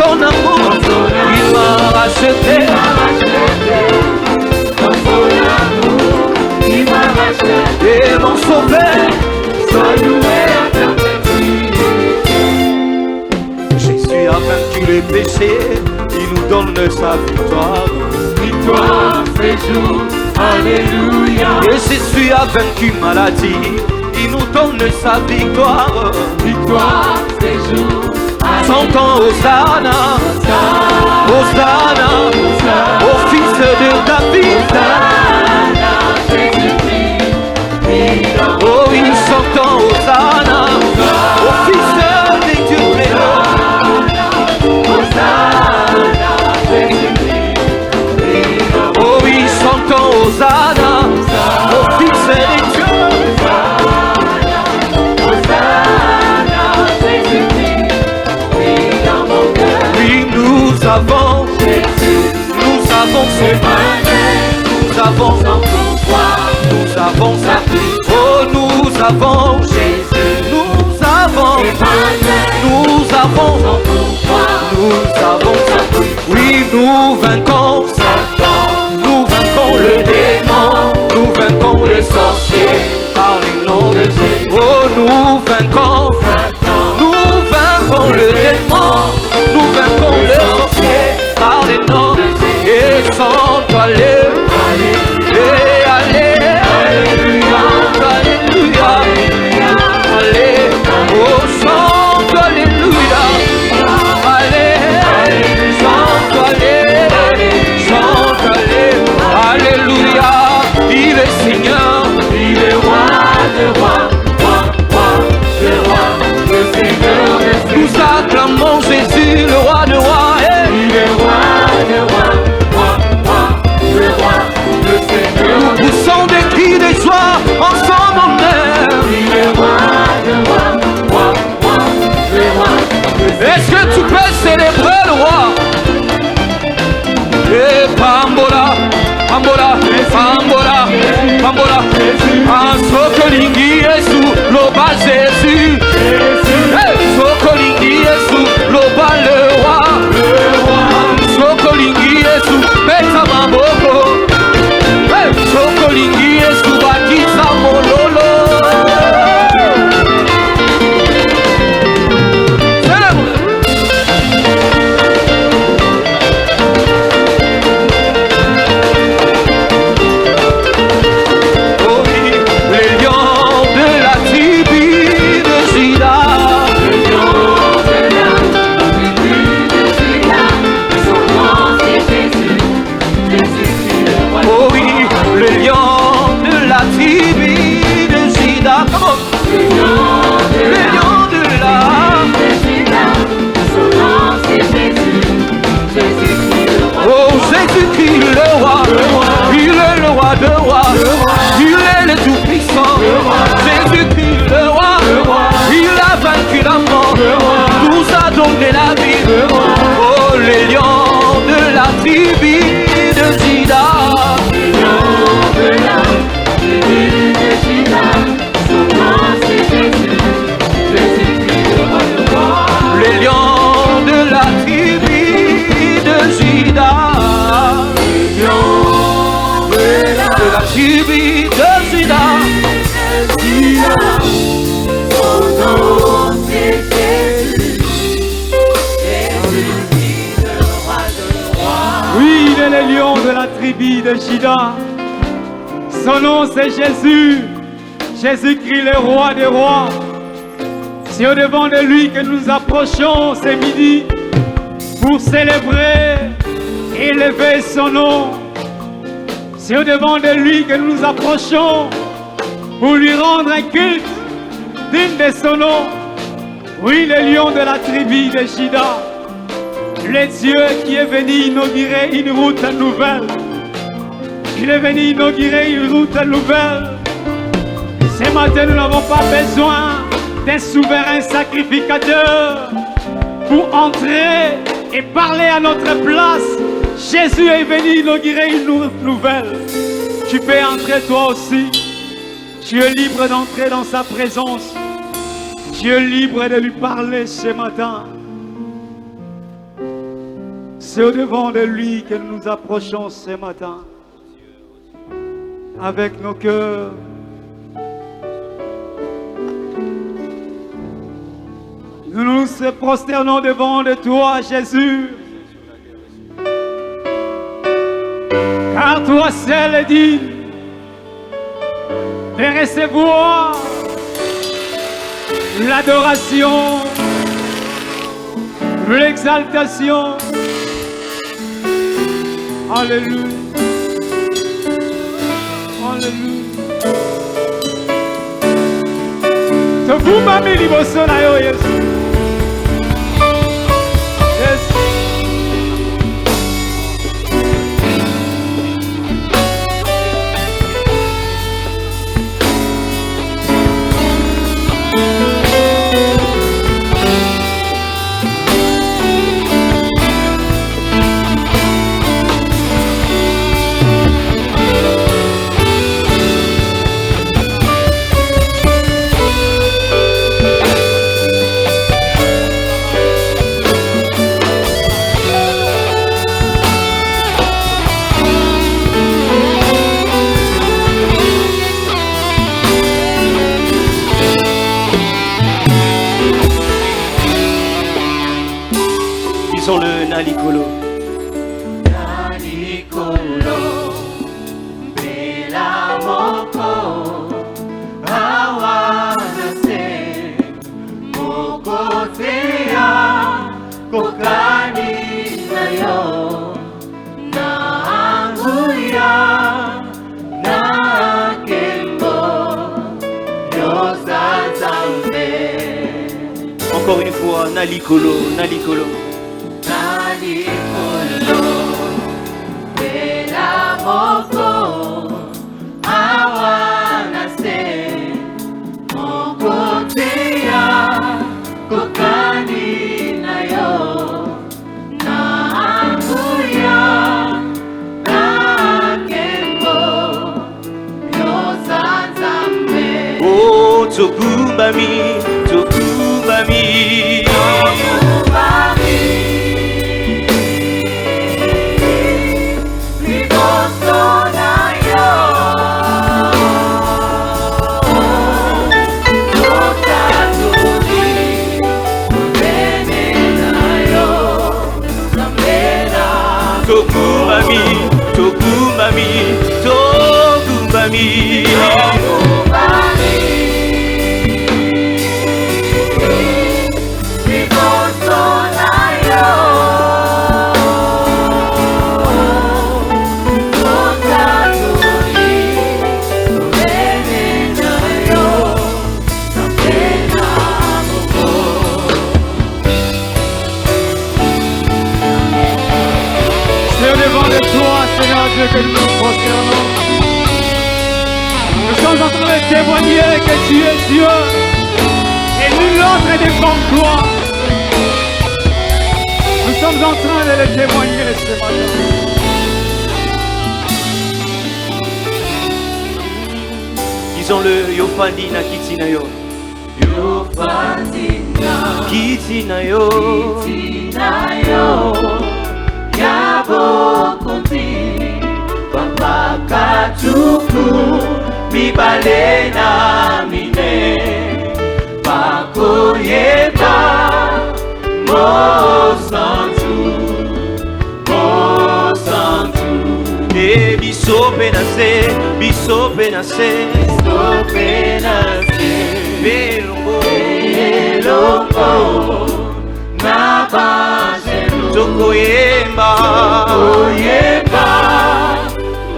son amour, il m'a racheté. Dans son amour, il m'a racheté. Et mon sauveur, Sois loué à perpétuité. Jésus a vaincu les péchés, il nous donne sa victoire. Victoire fait jour, alléluia. Et Jésus a vaincu maladie, il nous donne sa victoire. Victoire fait jour, Chantons Hosanna, Hosanna, au fils de David. Oh oui, chantons Hosanna, au fils des dieux prénoms. Oh oui, chantons Hosanna, au fils des dieux. Oui, nous avons son pain, nous avons sa pluie. Oh, nous avons Jésus, nous avons sa pluie. Oui, nous vaincons le démon, nous vaincons les sorciers par le nom de Jésus. Oh, nous vaincons le démon, nous vaincons les sorciers par le nom de Jésus. Et sans toi, et allez, alléluia, allez, oh chante alléluia, allez, chante alléluia, il est Seigneur, il est roi de rois, le Seigneur des Seigneurs. Nous acclamons Jésus, le roi de rois, il est roi de rois. Nous poussons des cris de joie en son honneur. Il est roi de roi, le roi. Est-ce que tu peux célébrer le roi? Et Pambola, Pambola, Pambola, Pambola. En Sokolingi Yesu, l'Oba Jésus. Sokolingi Yesu, l'Oba le roi. Sokolingi Yesu, Beta Mamboko. Sokolingi Yesu, Batisa Mololo. Il est le tout-puissant, Jésus-Christ le roi, il a vaincu la mort, nous a donné la vie. Oh, les lions de la tribu de Juda, Les lions de la tribu de Juda, son nom c'est Jésus, Jésus-Christ le roi de roi. les lions de la tribu de Juda, de la tribu de Juda. Son nom c'est Jésus, Jésus-Christ le roi de roi. Oui, il est le lion de la tribu de Juda. Son nom c'est Jésus, Jésus-Christ le roi des rois. C'est au devant de lui que nous approchons ce midi pour célébrer et élever son nom. C'est au devant de lui que nous nous approchons pour lui rendre un culte digne de son nom. Oui, le lion de la tribu de Juda, le Dieu qui est venu inaugurer une route nouvelle. Il est venu inaugurer une route nouvelle. Ce matin, nous n'avons pas besoin d'un souverain sacrificateur pour entrer et parler à notre place. Jésus est venu inaugurer une route nouvelle. Tu peux entrer toi aussi. Tu es libre d'entrer dans sa présence. Tu es libre de lui parler ce matin. C'est au-devant de lui que nous nous approchons ce matin. Avec nos cœurs. Nous nous prosternons devant de toi, Jésus. Car toi seul est digne de recevoir l'adoration, l'exaltation. Alléluia. Alléluia. Tokuma mi liboso na yo Yesu. Yesu. Le Nalikolo. Nalikolo, Bela Moko, Awanase, Mokotea, Kokani Nayo, Naanguya, Nakembo, Yosazambe. Encore une fois, Nalikolo, Nalikolo. Nalikolo, Bela Moko, Awanase, Mokotea, Kokani Nayo, Naanguya, Nakembo, Yosazambe. Oh, Tokubami, Tokubami. Tokubami, Tokubami, Tokubami. Que nous nous prosternons. Nous sommes en train de témoigner que tu es Dieu et nul autre est devant toi. Nous sommes en train de le témoigner ce matin. Disons-le, Yofandina Kitinayo. Yofandina Kitinayo. Kitinayo. Yabokunti. Pakatuku mibale na mine Pakoyeba Mosantu E biso penase Biso penase Belongo Nabajelu Tokoyemba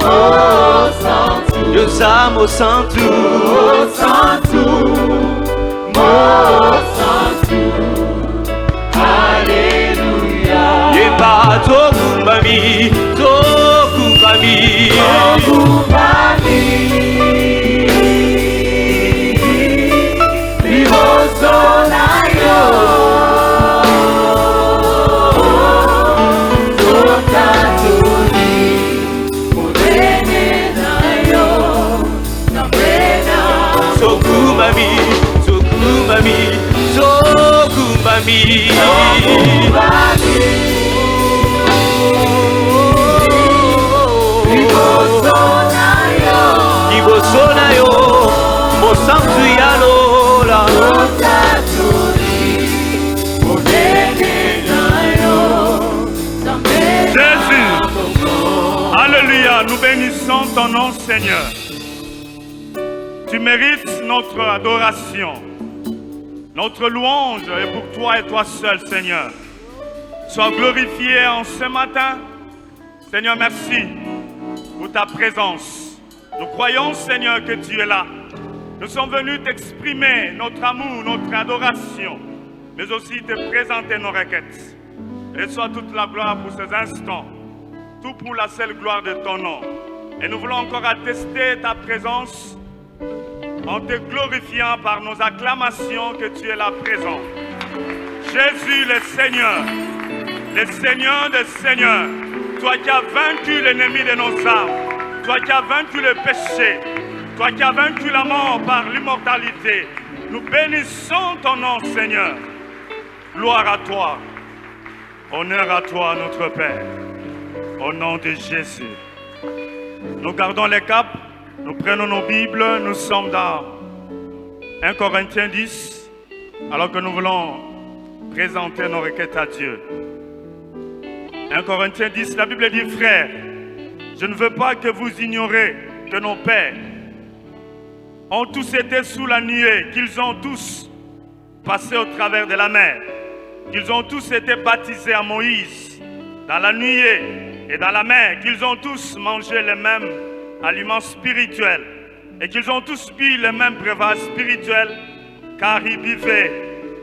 Oh Santu, Deus amo Santo, oh Santo, oh Santo, Aleluia. Yemba Tokumbami, Tokumbami, Tokumbami, Vivosonayo. Tokumbami, liboso na yo mosantu ya lola Jésus, alléluia, nous bénissons ton nom Seigneur. Tu mérites notre adoration. Notre louange est pour toi et toi seul Seigneur. Sois glorifié en ce matin. Seigneur, merci pour ta présence. Nous croyons Seigneur que tu es là. Nous sommes venus t'exprimer notre amour, notre adoration, mais aussi te présenter nos requêtes. Reçois toute la gloire pour ces instants, tout pour la seule gloire de ton nom. Et nous voulons encore attester ta présence en te glorifiant par nos acclamations que tu es là présent. Jésus le Seigneur des Seigneurs, toi qui as vaincu l'ennemi de nos âmes, toi qui as vaincu le péché, toi qui as vaincu la mort par l'immortalité, nous bénissons ton nom Seigneur. Gloire à toi, honneur à toi notre Père, au nom de Jésus. Nous gardons les caps, nous prenons nos Bibles, nous sommes dans 1 Corinthiens 10, alors que nous voulons présenter nos requêtes à Dieu. 1 Corinthiens 10, la Bible dit, frères, je ne veux pas que vous ignorez que nos pères ont tous été sous la nuée, qu'ils ont tous passé au travers de la mer, qu'ils ont tous été baptisés à Moïse, dans la nuée et dans la mer, qu'ils ont tous mangé les mêmes aliments spirituels et qu'ils ont tous bu les mêmes breuvages spirituels, car ils buvaient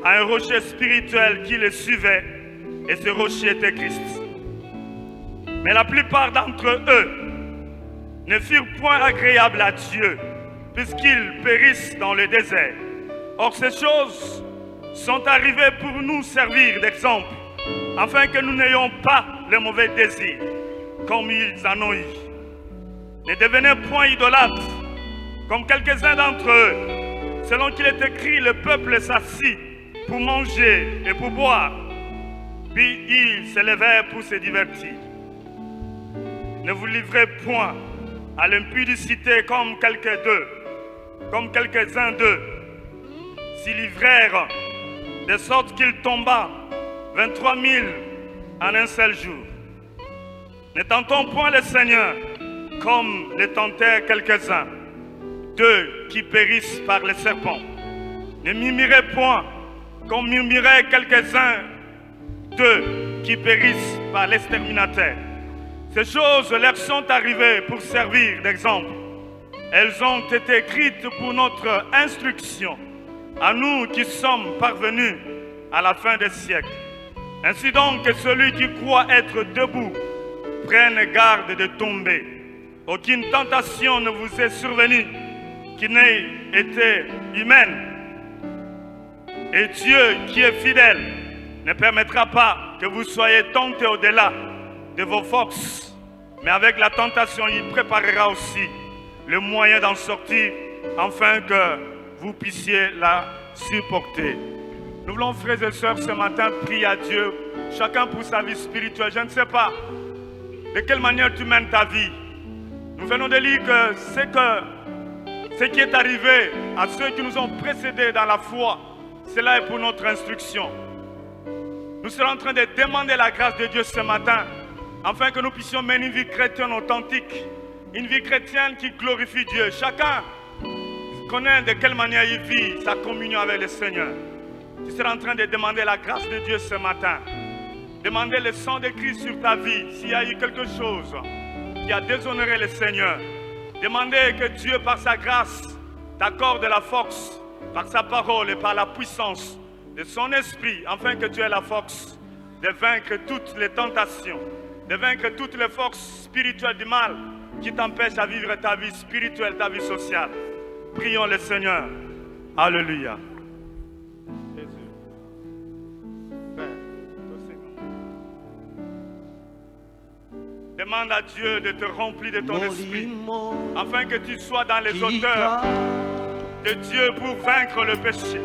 à un rocher spirituel qui les suivait, et ce rocher était Christ. Mais la plupart d'entre eux ne furent point agréables à Dieu, puisqu'ils périssent dans le désert. Or ces choses sont arrivées pour nous servir d'exemple, afin que nous n'ayons pas les mauvais désirs, comme ils en ont eu. Ne devenez point idolâtres, comme quelques-uns d'entre eux, selon qu'il est écrit, le peuple s'assit pour manger et pour boire, puis ils se levèrent pour se divertir. Ne vous livrez point à l'impudicité comme quelques-uns d'eux s'y livrèrent, de sorte qu'il tomba 23 000 en un seul jour. Ne tentons point le Seigneur comme le tentèrent quelques-uns d'eux qui périssent par les serpents. Ne murmurez point comme murmuraient quelques-uns d'eux qui périssent par l'exterminateur. Ces choses leur sont arrivées pour servir d'exemple. Elles ont été écrites pour notre instruction, à nous qui sommes parvenus à la fin des siècles. Ainsi donc que celui qui croit être debout prenne garde de tomber. Aucune tentation ne vous est survenue qui n'ait été humaine. Et Dieu qui est fidèle ne permettra pas que vous soyez tentés au-delà de vos forces. Mais avec la tentation, il préparera aussi le moyen d'en sortir, afin que vous puissiez la supporter. Nous voulons, frères et sœurs, ce matin, prier à Dieu, chacun pour sa vie spirituelle. Je ne sais pas de quelle manière tu mènes ta vie. Nous venons de lire que ce qui est arrivé à ceux qui nous ont précédés dans la foi, cela est pour notre instruction. Nous serons en train de demander la grâce de Dieu ce matin, afin que nous puissions mener une vie chrétienne authentique, une vie chrétienne qui glorifie Dieu. Chacun connaît de quelle manière il vit sa communion avec le Seigneur. Tu seras en train de demander la grâce de Dieu ce matin. Demander le sang de Christ sur ta vie, s'il y a eu quelque chose qui a déshonoré le Seigneur. Demandez que Dieu, par sa grâce, t'accorde la force, par sa parole et par la puissance de son esprit, afin que tu aies la force de vaincre toutes les tentations, de vaincre toutes les forces spirituelles du mal qui t'empêchent à vivre ta vie spirituelle, ta vie sociale. Prions le Seigneur. Alléluia. Jésus. Père, toi Seigneur. Demande à Dieu de te remplir de ton esprit, afin que tu sois dans les hauteurs de Dieu pour vaincre le péché.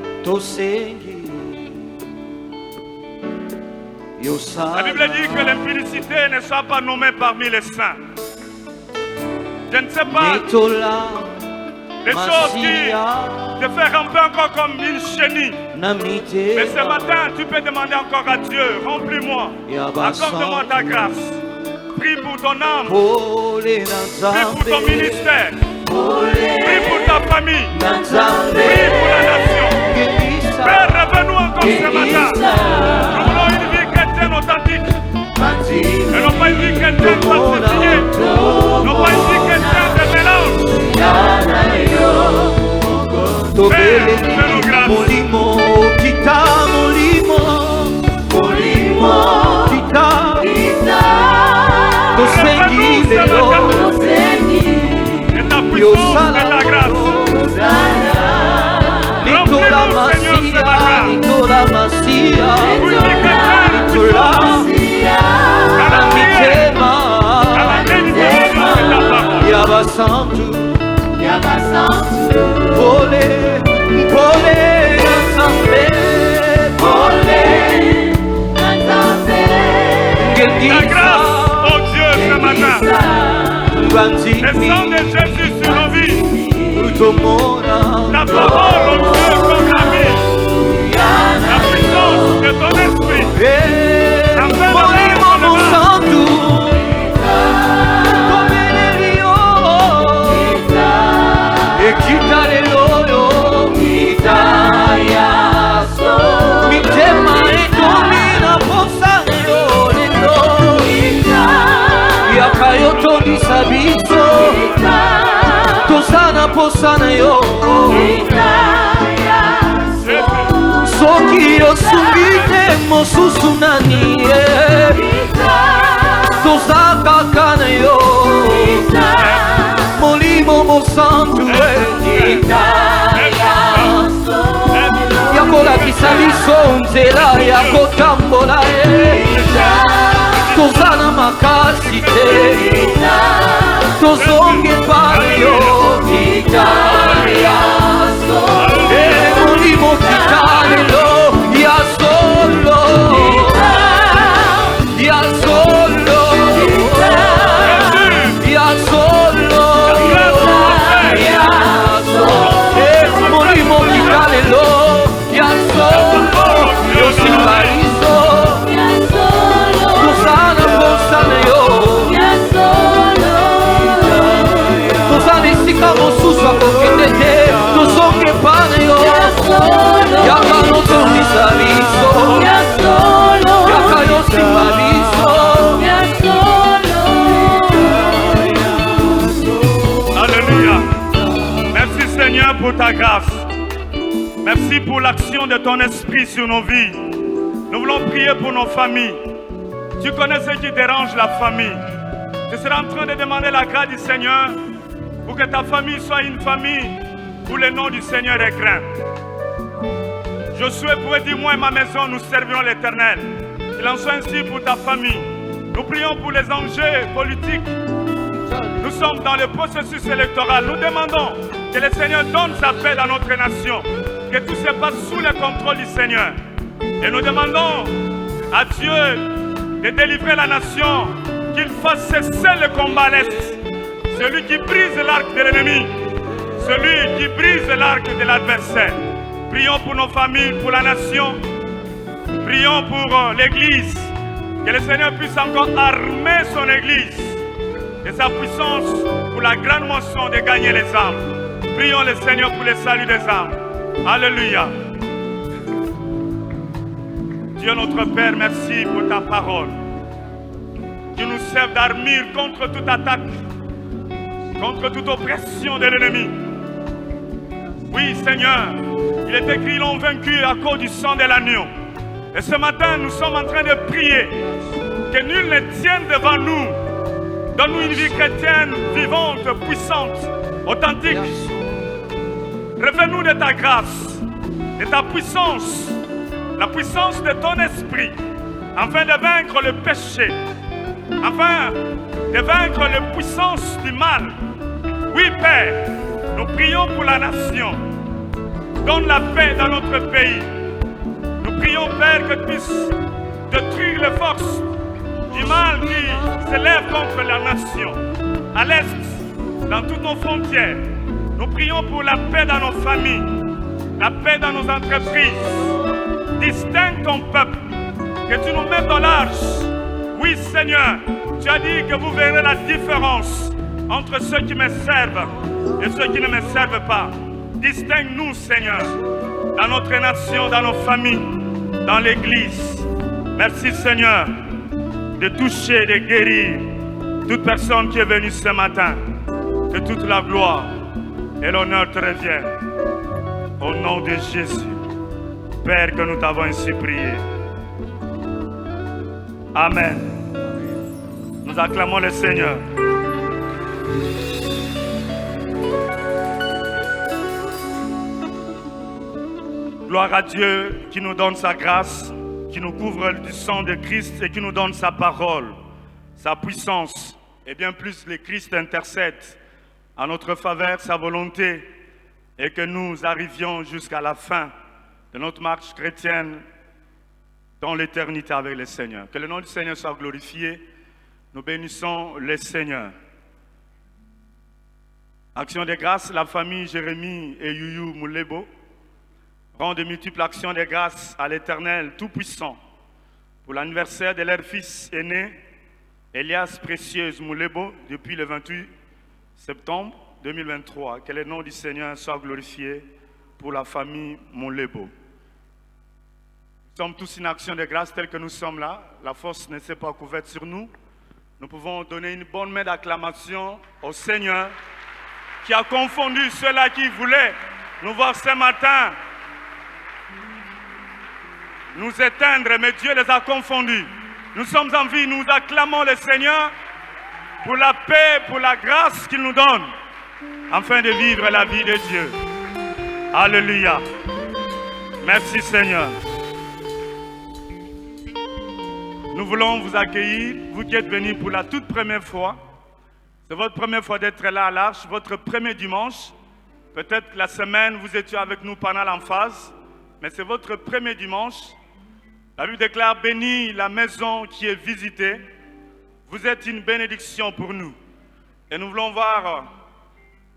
La Bible dit que l'impudicité ne soit pas nommée parmi les saints. Je ne sais pas des choses qui te font ramper encore comme une chenille. Mais ce matin, tu peux demander encore à Dieu, remplis-moi, accorde-moi ta grâce. Prie pour ton âme, prie pour ton ministère, prie pour ta famille, prie pour la nation. Père, revenons encore ce matin. Nous voulons une vie chrétienne authentique. Et non pas une vie chrétienne falsifiée. Non pas une vie chrétienne de mélange. Père, fais-nous grâce. Molimo, kita, molimo, kita, Revenons ce matin. Et ta puissance et ta grâce. Nicola Masia, Pour une vie chrétienne puissante. À la prière, à la méditation de ta parole. Yabasantu, Pole, Nzambe, Ta grâce, oh Dieu, ce matin. Le sang de Jésus sur nos vies. Ta parole, oh Dieu, comme la vie. La puissance de ton esprit. Afin de mettre le mal. Posana yo soki osungite mosusu nani tozaka kana yo molimo mosantu yakolakisa biso nzela ya kotambola tozana makasi te tozonge payo molimo kitalelo ya solo ya solo ya solo molimo kitalelo ya solo yosibaiso tozana posana yo tozana esika mosusu akokende te tozonge pana yo yaka notondisa biso yaka yosimba biso. Alléluia. Merci Seigneur pour ta grâce. Merci pour l'action de ton esprit sur nos vies. Nous voulons prier pour nos familles. Tu connais ce qui dérange la famille. Je serai en train de demander la grâce du Seigneur pour que ta famille soit une famille où le nom du Seigneur est craint. Josué pouvait dire, moi et ma maison, nous servirons l'Éternel. Il en soit ainsi pour ta famille. Nous prions pour les enjeux politiques. Nous sommes dans le processus électoral. Nous demandons que le Seigneur donne sa paix à notre nation. Que tout se passe sous le contrôle du Seigneur. Et nous demandons à Dieu de délivrer la nation, qu'il fasse cesser le combat à l'Est. Celui qui brise l'arc de l'ennemi, celui qui brise l'arc de l'adversaire. Prions pour nos familles, pour la nation. Prions pour l'Église. Que le Seigneur puisse encore armer son Église de sa puissance pour la grande moisson de gagner les âmes. Prions le Seigneur pour le salut des âmes. Alléluia. Dieu notre Père, merci pour ta parole. Tu nous sers d'armure contre toute attaque, contre toute oppression de l'ennemi. Oui, Seigneur, il est écrit, ils l'ont vaincu à cause du sang de l'agneau. Et ce matin, nous sommes en train de prier que nul ne tienne devant nous. Donne-nous une vie chrétienne vivante, puissante, authentique. Revenons-nous de ta grâce, de ta puissance, la puissance de ton esprit, afin de vaincre le péché, afin de vaincre la puissance du mal. Oui, Père, nous prions pour la nation. Donne la paix dans notre pays. Nous prions, Père, que tu puisses détruire les forces du mal qui s'élèvent contre la nation. À l'Est, dans toutes nos frontières, Nous prions pour la paix dans nos familles, la paix dans nos entreprises. Distingue ton peuple, que tu nous mettes dans l'arche. Oui, Seigneur, tu as dit que vous verrez la différence entre ceux qui me servent et ceux qui ne me servent pas. Distingue-nous, Seigneur, dans notre nation, dans nos familles, dans l'Église. Merci, Seigneur, de toucher, de guérir toute personne qui est venue ce matin. Que toute la gloire et l'honneur te reviennent. Au nom de Jésus, Père, que nous t'avons ainsi prié. Amen. Nous acclamons le Seigneur. Gloire à Dieu qui nous donne sa grâce, qui nous couvre du sang de Christ et qui nous donne sa parole, sa puissance. Et bien plus, le Christ intercède en notre faveur, sa volonté, et que nous arrivions jusqu'à la fin de notre marche chrétienne dans l'éternité avec le Seigneur. Que le nom du Seigneur soit glorifié. Nous bénissons le Seigneur. Action de grâce, la famille Jérémie et Youyou Moulebo rend de multiples actions de grâce à l'Éternel Tout-Puissant pour l'anniversaire de leur fils aîné, Elias Précieuse Moulebo, depuis le 28 septembre 2023. Que le nom du Seigneur soit glorifié pour la famille Moulebo. Nous sommes tous une action de grâce telle que nous sommes là. La force ne s'est pas couverte sur nous. Nous pouvons donner une bonne main d'acclamation au Seigneur qui a confondu ceux-là qui voulaient nous voir ce matin nous éteindre, mais Dieu les a confondus. Nous sommes en vie, nous acclamons le Seigneur pour la paix, pour la grâce qu'il nous donne, afin de vivre la vie de Dieu. Alléluia. Merci Seigneur. Nous voulons vous accueillir, vous qui êtes venus pour la toute première fois. C'est votre première fois d'être là à l'Arche, votre premier dimanche. Peut-être que la semaine, vous étiez avec nous pendant l'emphase, mais c'est votre premier dimanche. La Bible déclare, bénie la maison qui est visitée. Vous êtes une bénédiction pour nous. Et nous voulons voir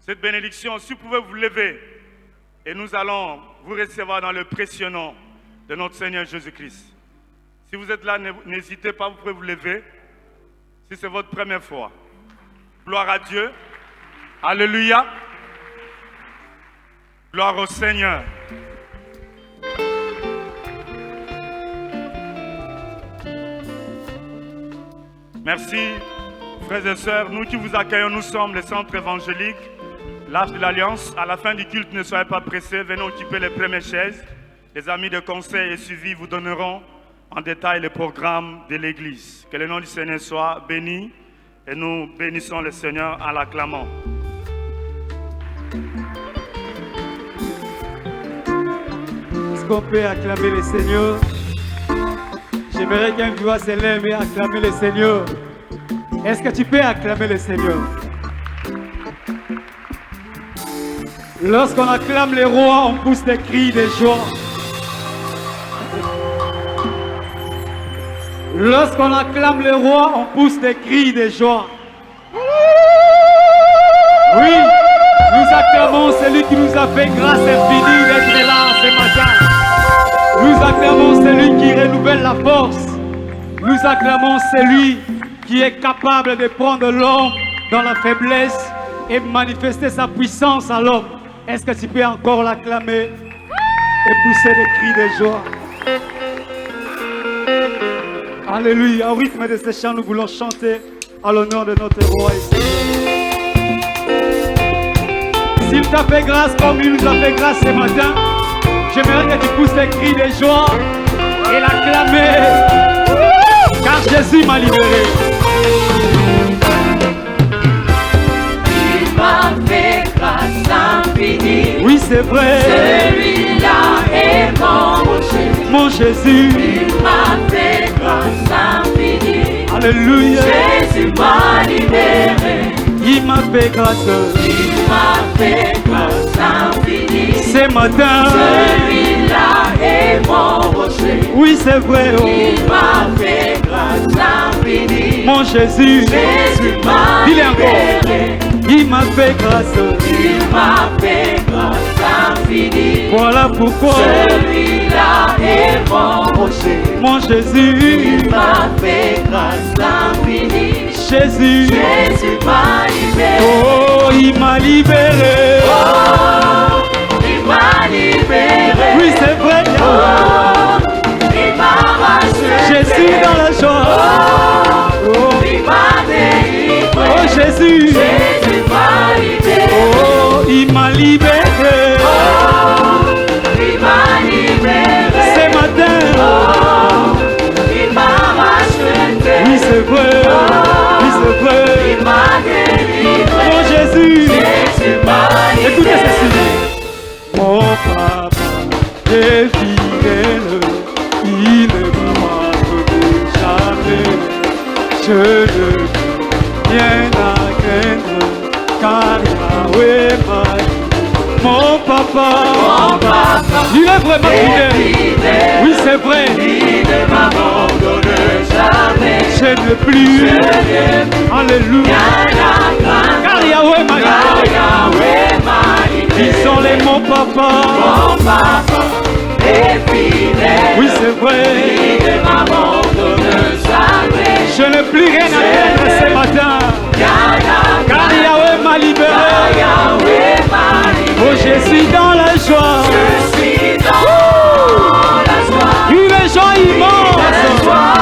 cette bénédiction. Si vous pouvez vous lever, et nous allons vous recevoir dans le précieux nom de notre Seigneur Jésus-Christ. Si vous êtes là, n'hésitez pas, vous pouvez vous lever. Si c'est votre première fois. Gloire à Dieu. Alléluia. Gloire au Seigneur. Merci, frères et sœurs. Nous qui vous accueillons, nous sommes le centre évangélique, l'Arche de l'Alliance. À la fin du culte, ne soyez pas pressés. Venez occuper les premières chaises. Les amis de conseil et suivi vous donneront en détail le programme de l'Église. Que le nom du Seigneur soit béni. Et nous bénissons le Seigneur en l'acclamant. Est-ce qu'on peut acclamer le Seigneur? J'aimerais qu'un voix s'élève et acclamer le Seigneur. Est-ce que tu peux acclamer le Seigneur? Lorsqu'on acclame les rois, on pousse des cris de joie. Lorsqu'on acclame les rois, on pousse des cris de joie. Oui, nous acclamons celui qui nous a fait grâce infinie d'être là ce matin. Nous acclamons celui qui renouvelle la force. Nous acclamons celui qui est capable de prendre l'homme dans la faiblesse et manifester sa puissance à l'homme. Est-ce que tu peux encore l'acclamer et pousser des cris de joie? Alléluia. Au rythme de ce chant, nous voulons chanter à l'honneur de notre roi et Seigneur. S'il t'a fait grâce comme il nous a fait grâce ce matin, j'aimerais que tu pousses des cris de joie et l'acclamer, car Jésus m'a libéré. Il m'a fait grâce infinie. Oui, c'est vrai. Celui-là est mon Jésus. Il m'a fait grâce infinie. Alléluia. Jésus m'a libéré. Il m'a fait grâce. Il m'a fait grâce infinie. Ce matin. Celui-là est mon rocher. Oui, c'est vrai. Oh. Il m'a fait grâce infinie. Mon Jésus. Jésus m'a Dis-le encore. libéré. Il il m'a fait grâce. Il m'a fait grâce infinie. Voilà pourquoi celui-là est mon rocher. mon Jésus, Il m'a fait grâce infinie. Jésus, Jésus m'a libéré. oh, il m'a libéré. Oh, il m'a libéré. Oui, c'est vrai. Oh, il m'a racheté. Je suis dans la joie. Oh, Il m'a délivré. oh Jésus, Jésus m'a libéré. oh, il m'a libéré. Oh, il m'a libéré. Ce matin, Oh, il m'a racheté. oui, c'est vrai. Oui, c'est vrai. Il m'a délivré. Oh Jésus, Jésus m'a libéré. écoutez ceci. Mon papa est fidèle, il ne m'abandonne jamais. Je ne peux rien à craindre, car Yahweh m'a dit. Mon papa, il est vraiment fidèle. Oui, c'est vrai. Il ne m'abandonne jamais. Je ne plus. Alléluia. Car Yahweh m'a Car dit. Yahweh m'a libéré. Ils sont les mon papa. Mon papa est fidèle. Oui, c'est vrai. Il ne m'abandonne jamais. Je n'ai plus rien à craindre ce matin. Car Yahweh m'a libéré. Yahweh m'a libéré. Oh, je suis dans la joie. Je suis dans la joie. Une joie La immense. joie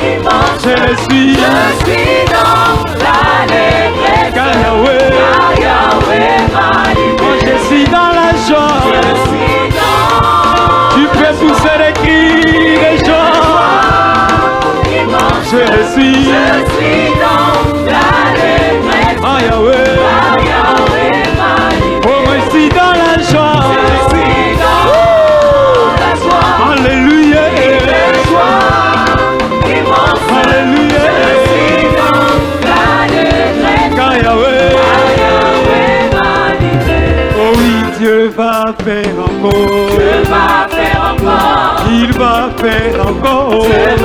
immense. Je le suis. Je suis dans l'allégresse. Car Yahweh. Car Yahweh m'a Oh, libéré. je suis dans la Je joie. suis dans Tu peux pousser des cris de joie. immense. Je le suis. Je suis dans l'allégresse. Ah, Yahweh. Car Yahweh m'a libéré. Oh, je suis dans la joie. Je suis dans la joie. Alléluia. La joie immense. Alléluia. Je suis dans l'allégresse. Car Yahweh. Car Yahweh m'a libéré. Oh oui, Dieu va faire encore. Je vais faire encore. Il va faire encore. Je vais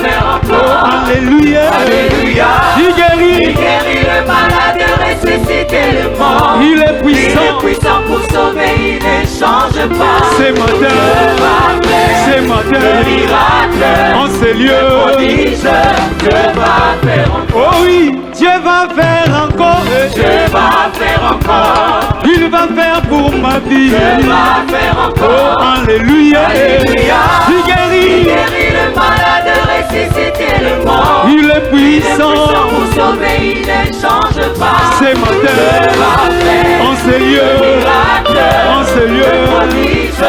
faire encore. Alléluia. Alléluia. Il Il guérit. guérit le malade, ressusciter le mort. Il est Il est puissant. puissant pour sauver, il ne change pas. Ce matin. Je vais faire Ce le matin. miracle. En ces lieux. Prodige, je vais faire encore. Oh oui, Dieu va faire encore. Je vais faire encore. Il va faire pour ma vie. Je vais faire Oh, encore. alléluia. Alléluia. Il Il guérit. guérit le malade, ressusciter le mort. Il est Il est puissant puissant. pour sauver, il ne change pas. Ce Je matin. vais faire En ces le lieux. miracle. En ces lieux. Prodige,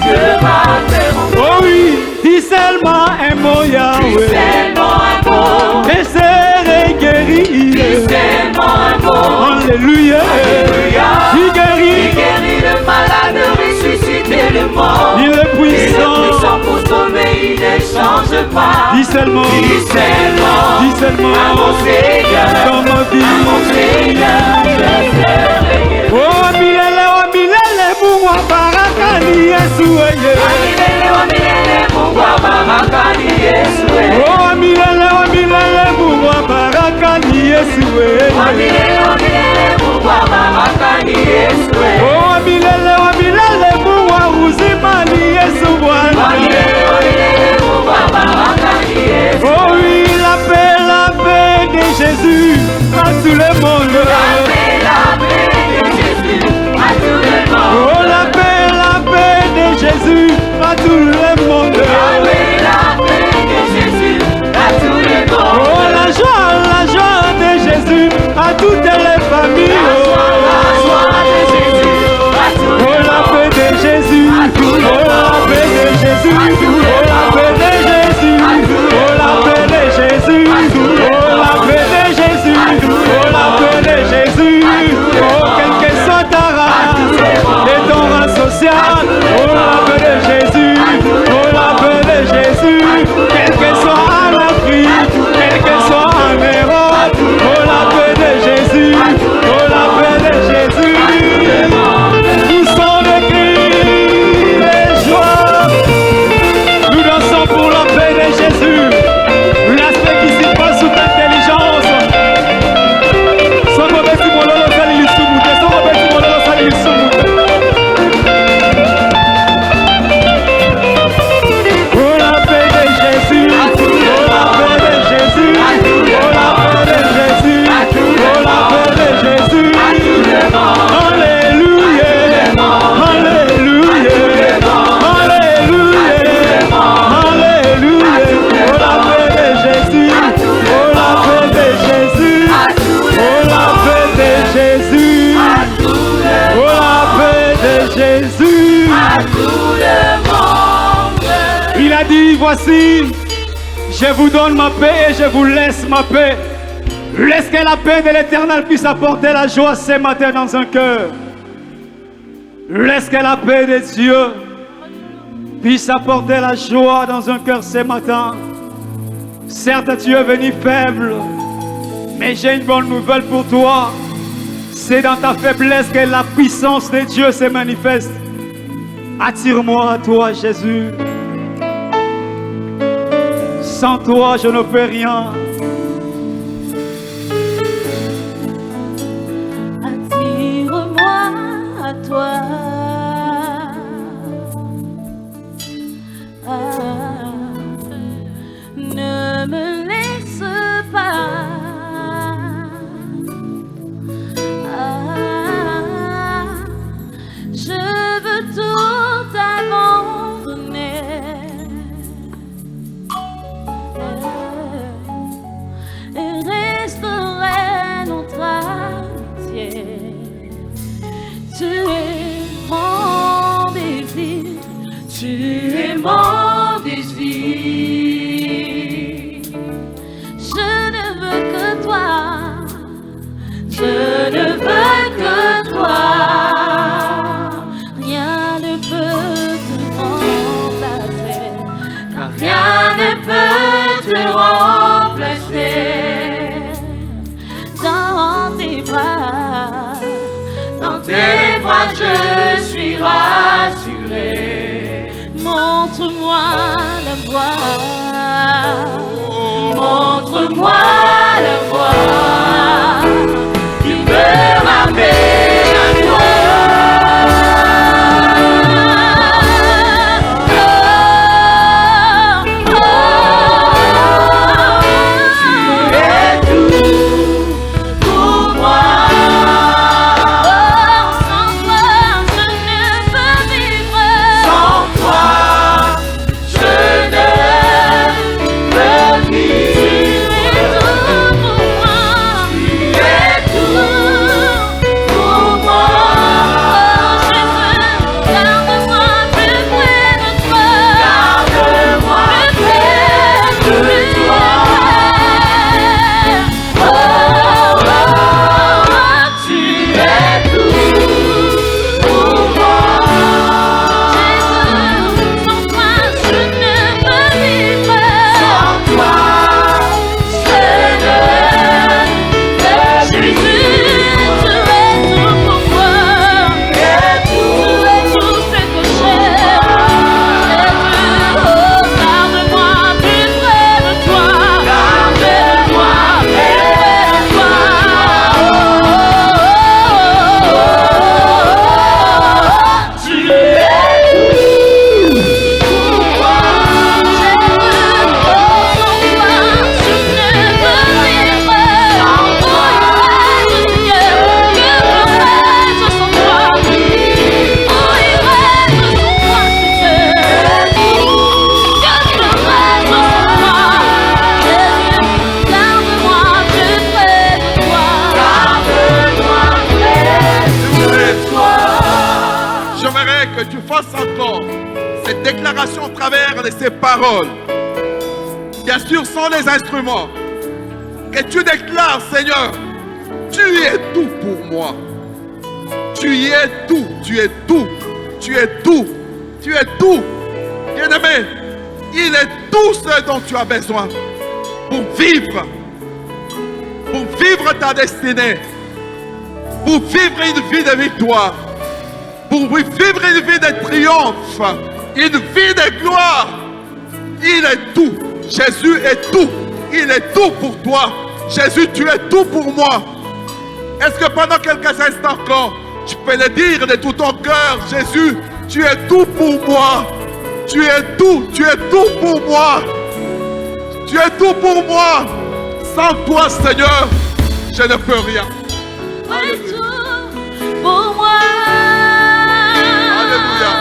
je vais faire encore. Oh oui, dis seulement un mot Dis Yahweh. seulement un mot. Et c'est Dis guéri. seulement un mot. Alléluia. Alléluia. Il Il guérit. guérit le malade, ressusciter le mort. Il est Il est puissant. puissant pour sauver, il ne change pas. Dis seulement. Dis seulement Dis seulement. un mot Seigneur. Dans ma vie. Un mot Seigneur, je serai guéri. Oh milele, Mungu baraka ni Yesu weye. Milele wa milele, Mungu wa baraka ni Yesu wewe. Oh milele, Mungu baraka ni Yesu weye. Wa milele, Mungu wa baraka ni Yesu wewe. Oh milele, Mungu uzima ni Yesu Wa Bwana. milele, Mungu wa baraka ni Yesu. Oh oui, la paix de Jésus à tout le monde. La paix de Jésus à tout le monde. Oh la paix de Jésus à tout le monde. La paix de Jésus à tout le monde. Oh la joie de Jésus à toutes les familles. La joie de Jésus à tout le Oh la monde. paix de Jésus. Oh la paix de Jésus. Oh la paix de Jésus. Oh la paix de Jésus. Oh la paix de Jésus. Oh la paix fois-ci, je vous donne ma paix et je vous laisse ma paix. Laisse que la paix de l'Éternel puisse apporter la joie ce matin dans un cœur. Laisse que la paix de Dieu puisse apporter la joie dans un cœur ce matin. Certes, tu es venu faible, mais j'ai une bonne nouvelle pour toi. C'est dans ta faiblesse que la puissance de Dieu se manifeste. Attire-moi à toi, Jésus. Sans toi, je ne peux rien. Attire-moi à toi. Ne me laisse pas. Je veux tout abandonner. Et resterai notre amitié. Tu es mon désir. Tu es mon désir. Je ne veux que toi. Je ne veux que toi. Rien ne peut te remplacer. Car rien ne peut te remplacer. Dans tes bras, je suis rassuré. Montre-moi la voie. Montre-moi la voie qui me ramène à toi. Déclaration au travers de ces paroles, bien sûr sans les instruments, que tu déclares, Seigneur, tu es tout pour moi. Tu es tout, tu es tout, tu es tout, tu es tout. Bien-aimé, il est tout ce dont tu as besoin pour vivre ta destinée, pour vivre une vie de victoire, pour vivre une vie de triomphe, une vie de gloire. Il est tout. Jésus est tout. Il est tout pour toi. Jésus, tu es tout pour moi. Est-ce que pendant quelques instants encore, tu peux le dire de tout ton cœur? Jésus, tu es tout pour moi. Tu es tout pour moi. Tu es tout pour moi. Sans toi, Seigneur, je ne peux rien. Tu es tout pour moi. Alléluia.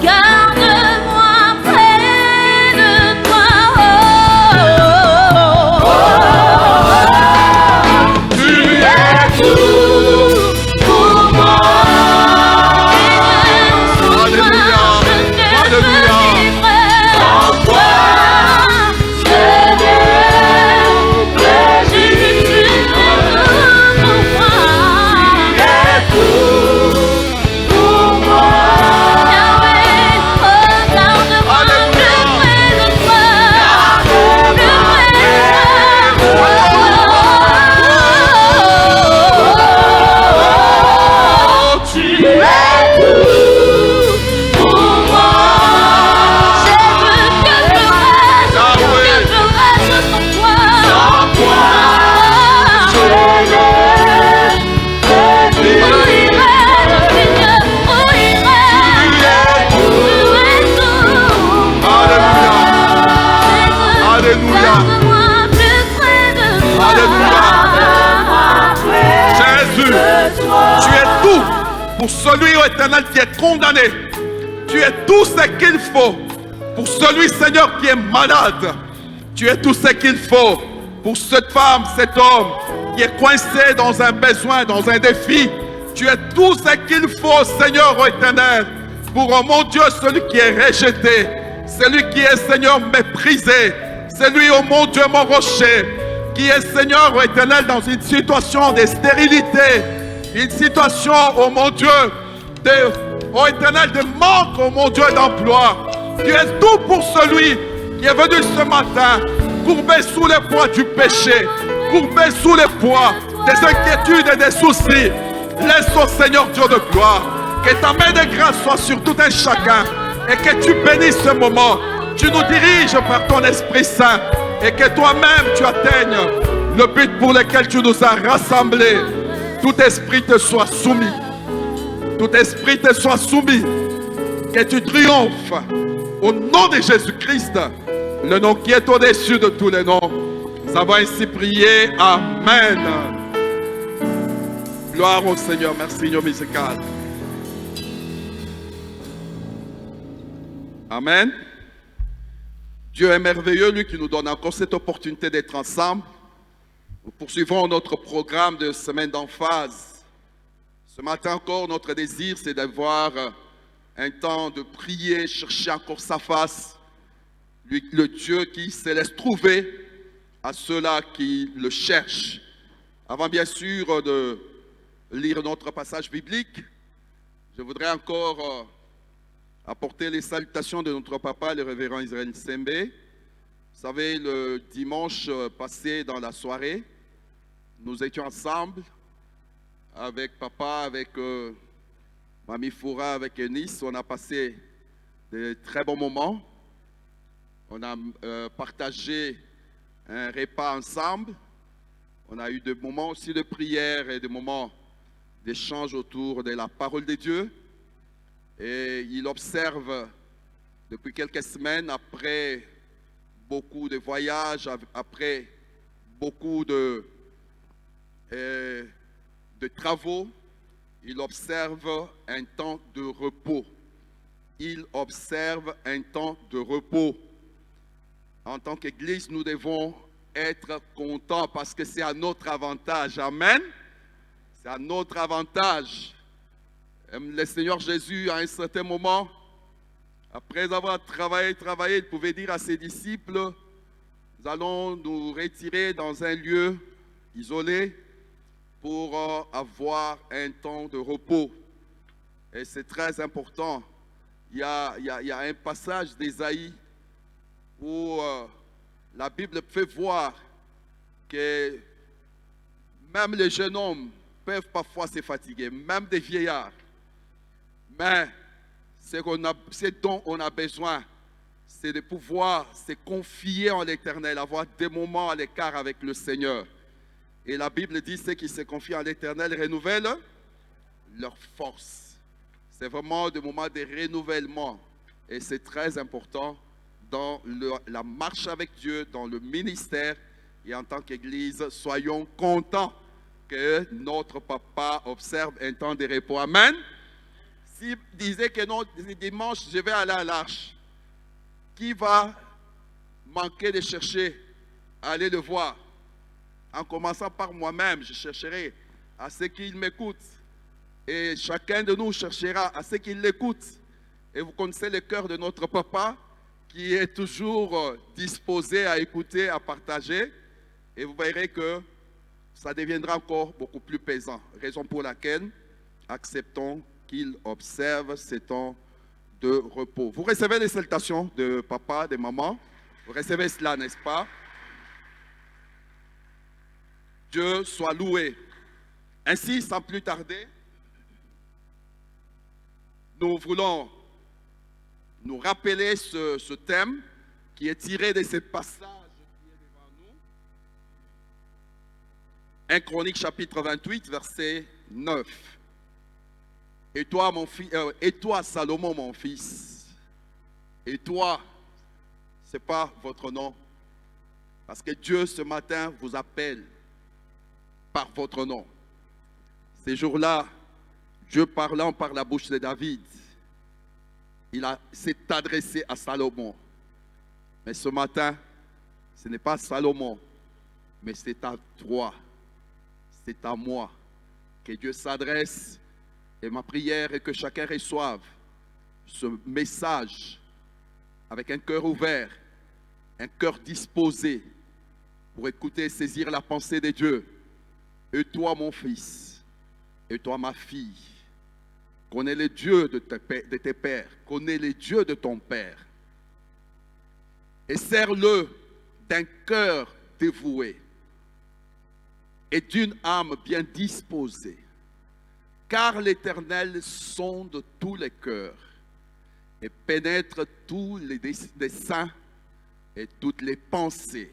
Garde-moi près de toi. Tu es tout pour moi. Alléluia. Alléluia. éternel, qui est condamné. Tu es tout ce qu'il faut pour celui, Seigneur, qui est malade. Tu es tout ce qu'il faut pour cette femme, cet homme qui est coincé dans un besoin, dans un défi. Tu es tout ce qu'il faut, Seigneur, ô éternel, pour, oh mon Dieu, celui qui est rejeté, celui qui est, Seigneur, méprisé, celui, oh mon Dieu, mon rocher, qui est, Seigneur, ô éternel, dans une situation de stérilité, une situation, oh mon Dieu, ô éternel, de manque, oh mon Dieu, d'emploi. Tu es tout pour celui qui est venu ce matin, courbé sous le poids du péché, courbé sous le poids des inquiétudes et des soucis. Laisse au Seigneur Dieu de gloire que ta main de grâce soit sur tout un chacun et que tu bénisses ce moment. Tu nous diriges par ton Esprit Saint et que toi-même tu atteignes le but pour lequel tu nous as rassemblés. Tout esprit te soit soumis. Tout esprit te soit soumis. Que tu triomphes au nom de Jésus-Christ, le nom qui est au-dessus de tous les noms. Ça va ainsi prier. Amen. Gloire au Seigneur. Merci, Union musicale. Amen. Dieu est merveilleux, lui qui nous donne encore cette opportunité d'être ensemble. Nous poursuivons notre programme de semaine d'emphase. Ce matin encore, notre désir, c'est d'avoir un temps de prier, chercher encore sa face. Lui, le Dieu qui se laisse trouver à ceux-là qui le cherchent. Avant bien sûr de lire notre passage biblique, je voudrais encore apporter les salutations de notre papa, le révérend Israël Sembe. Vous savez, le dimanche passé dans la soirée, nous étions ensemble avec papa, avec Mamie Foura, avec Eunice. On a passé de très bons moments. On a partagé un repas ensemble. On a eu des moments aussi de prière et des moments d'échange autour de la parole de Dieu. Et il observe depuis quelques semaines, après beaucoup de voyages, après beaucoup de travaux, il observe un temps de repos. Il observe un temps de repos. En tant qu'Église, nous devons être contents parce que c'est à notre avantage. Amen. C'est à notre avantage. Le Seigneur Jésus, à un certain moment, après avoir travaillé, il pouvait dire à ses disciples, nous allons nous retirer dans un lieu isolé pour avoir un temps de repos. Et c'est très important. Il y a un passage d'Ésaïe où la Bible fait voir que même les jeunes hommes peuvent parfois se fatiguer, même des vieillards. Mais ce dont on a besoin, c'est de pouvoir se confier en l'Éternel, avoir des moments à l'écart avec le Seigneur. Et la Bible dit, ceux qui se confient en l'Éternel renouvellent leur force. C'est vraiment des moments de renouvellement. Et c'est très important dans la marche avec Dieu, dans le ministère. Et en tant qu'Église, soyons contents que notre papa observe un temps de repos. Amen. S'il disait que non, dimanche, je vais aller à l'Arche, qui va manquer de chercher à aller le voir? En commençant par moi-même, je chercherai à ceux qui m'écoutent. Et chacun de nous cherchera à ceux qui l'écoutent. Et vous connaissez le cœur de notre papa, qui est toujours disposé à écouter, à partager. Et vous verrez que ça deviendra encore beaucoup plus pesant. Raison pour laquelle acceptons qu'il observe ces temps de repos. Vous recevez les salutations de papa, de maman. Vous recevez cela, n'est-ce pas? Dieu soit loué. Ainsi, sans plus tarder, nous voulons nous rappeler ce thème qui est tiré de ce passage qui est devant nous. 1 Chronique chapitre 28, verset 9. Et toi, et toi, Salomon, mon fils, et toi, ce n'est pas votre nom, parce que Dieu, ce matin, vous appelle par votre nom. Ces jours-là, Dieu parlant par la bouche de David, s'est adressé à Salomon. Mais ce matin, ce n'est pas Salomon, mais c'est à toi, c'est à moi que Dieu s'adresse. Et ma prière est que chacun reçoive ce message avec un cœur ouvert, un cœur disposé pour écouter et saisir la pensée de Dieu. Et toi, mon fils, et toi, ma fille, connais le Dieu de tes pères, connais le Dieu de ton père. Et sers-le d'un cœur dévoué et d'une âme bien disposée. Car l'Éternel sonde tous les cœurs et pénètre tous les desseins et toutes les pensées.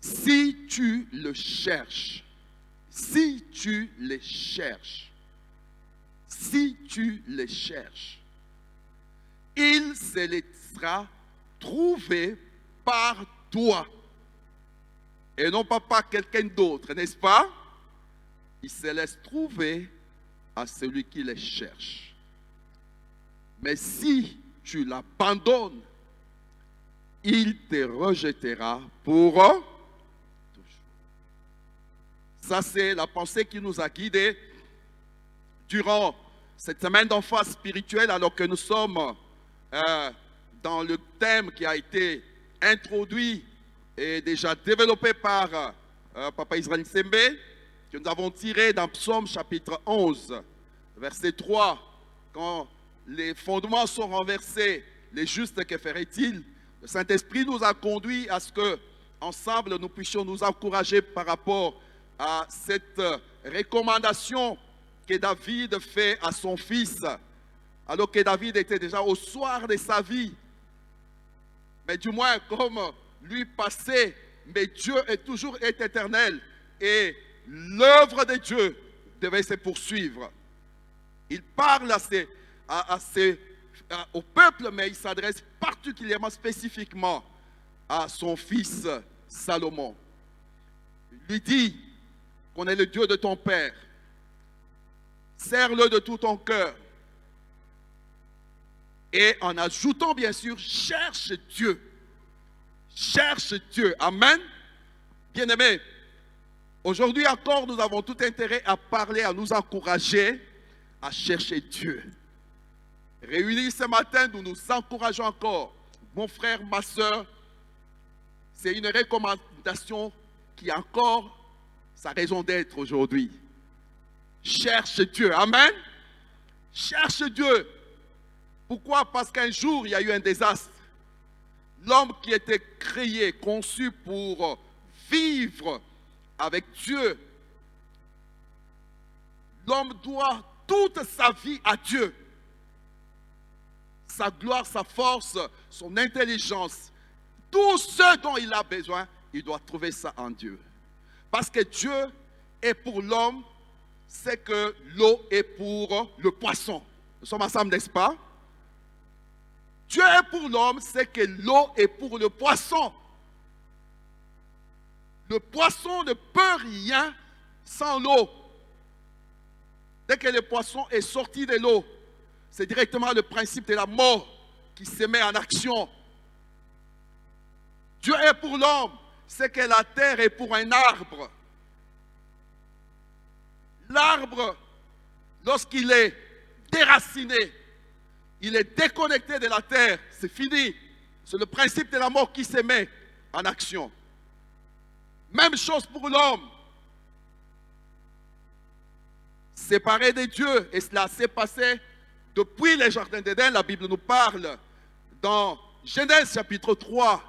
Si tu le cherches, si tu les cherches, si tu les cherches, il se laissera trouver par toi et non pas par quelqu'un d'autre, n'est-ce pas? Il se laisse trouver à celui qui les cherche. Mais si tu l'abandonnes, il te rejettera pour toujours. Ça, c'est la pensée qui nous a guidés durant cette semaine d'enfance spirituelle, alors que nous sommes dans le thème qui a été introduit et déjà développé par Papa Israël Sembe, que nous avons tiré dans Psaume chapitre 11, verset 3. Quand les fondements sont renversés, les justes, que ferait-il? Le Saint-Esprit nous a conduits à ce que, ensemble, nous puissions nous encourager par rapport à cette recommandation que David fait à son fils, alors que David était déjà au soir de sa vie. Mais du moins, comme lui passé, mais Dieu est toujours éternel et l'œuvre de Dieu devait se poursuivre. Il parle au peuple, mais il s'adresse particulièrement, spécifiquement à son fils Salomon. Il lui dit qu'on est le Dieu de ton père. Sers-le de tout ton cœur. Et en ajoutant, bien sûr, cherche Dieu. Cherche Dieu. Amen. Bien-aimés, aujourd'hui encore, nous avons tout intérêt à parler, à nous encourager à chercher Dieu. Réunis ce matin, nous nous encourageons encore. Mon frère, ma soeur, c'est une recommandation qui a encore sa raison d'être aujourd'hui. Cherche Dieu. Amen. Cherche Dieu. Pourquoi? Parce qu'un jour, il y a eu un désastre. L'homme qui était créé, conçu pour vivre avec Dieu, l'homme doit toute sa vie à Dieu. Sa gloire, sa force, son intelligence, tout ce dont il a besoin, il doit trouver ça en Dieu. Parce que Dieu est pour l'homme, c'est que l'eau est pour le poisson. Nous sommes ensemble, n'est-ce pas? Dieu est pour l'homme, c'est que l'eau est pour le poisson. Le poisson ne peut rien sans l'eau. Dès que le poisson est sorti de l'eau, c'est directement le principe de la mort qui se met en action. Dieu est pour l'homme, c'est que la terre est pour un arbre. L'arbre, lorsqu'il est déraciné, il est déconnecté de la terre, c'est fini. C'est le principe de la mort qui se met en action. Même chose pour l'homme. Séparé de Dieu, et cela s'est passé depuis les jardins d'Éden. La Bible nous parle dans Genèse chapitre 3,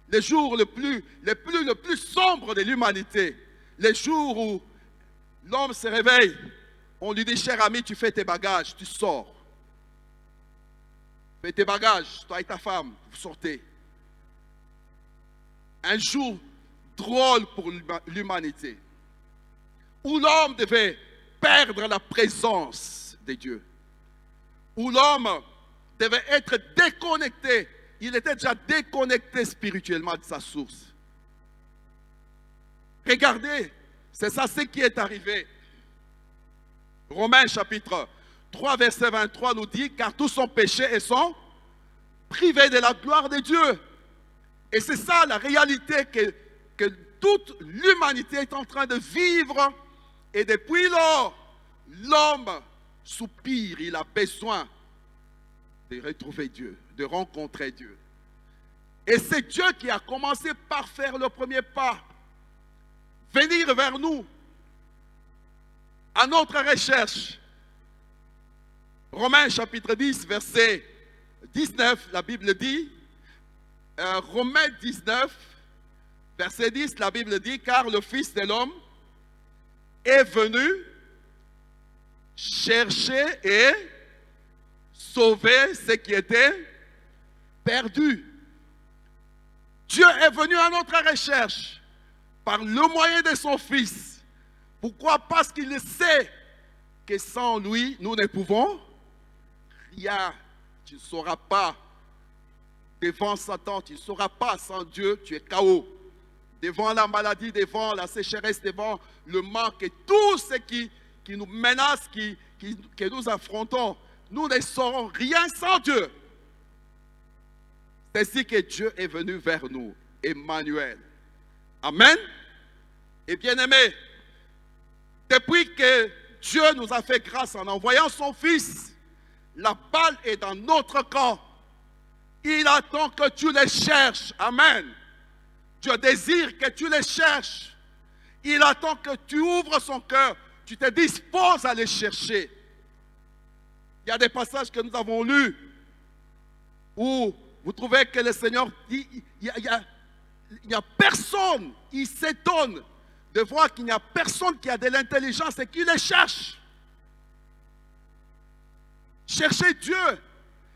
les jours le plus sombre de l'humanité, les jours où l'homme se réveille, on lui dit, cher ami, tu fais tes bagages, tu sors. Fais tes bagages, toi et ta femme, vous sortez. Un jour drôle pour l'humanité, où l'homme devait perdre la présence de Dieu, où l'homme devait être déconnecté. Il était déjà déconnecté spirituellement de sa source. Regardez, c'est ça ce qui est arrivé. Romains chapitre 3, verset 23 nous dit, car tous sont péchés et sont privés de la gloire de Dieu. Et c'est ça la réalité que toute l'humanité est en train de vivre. Et depuis lors, l'homme soupire, il a besoin de retrouver Dieu, de rencontrer Dieu. Et c'est Dieu qui a commencé par faire le premier pas, venir vers nous, à notre recherche. Romains chapitre 10, verset 19, la Bible dit, Romains 19, verset 10, la Bible dit, car le Fils de l'homme est venu chercher et sauver ce qui était perdu. Dieu est venu à notre recherche par le moyen de son Fils. Pourquoi? Parce qu'il sait que sans lui, nous ne pouvons rien. Tu ne sauras pas devant Satan, tu ne sauras pas sans Dieu, tu es KO. Devant la maladie, devant la sécheresse, devant le manque et tout ce qui nous menace, que nous affrontons, nous ne saurons rien sans Dieu. C'est ainsi que Dieu est venu vers nous, Emmanuel. Amen. Et bien-aimés, depuis que Dieu nous a fait grâce en envoyant son Fils, la balle est dans notre camp. Il attend que tu les cherches. Amen. Dieu désire que tu les cherches. Il attend que tu ouvres son cœur. Tu te disposes à les chercher. Il y a des passages que nous avons lus où vous trouvez que le Seigneur dit, il n'y a personne, il s'étonne de voir qu'il n'y a personne qui a de l'intelligence et qui les cherche. Chercher Dieu,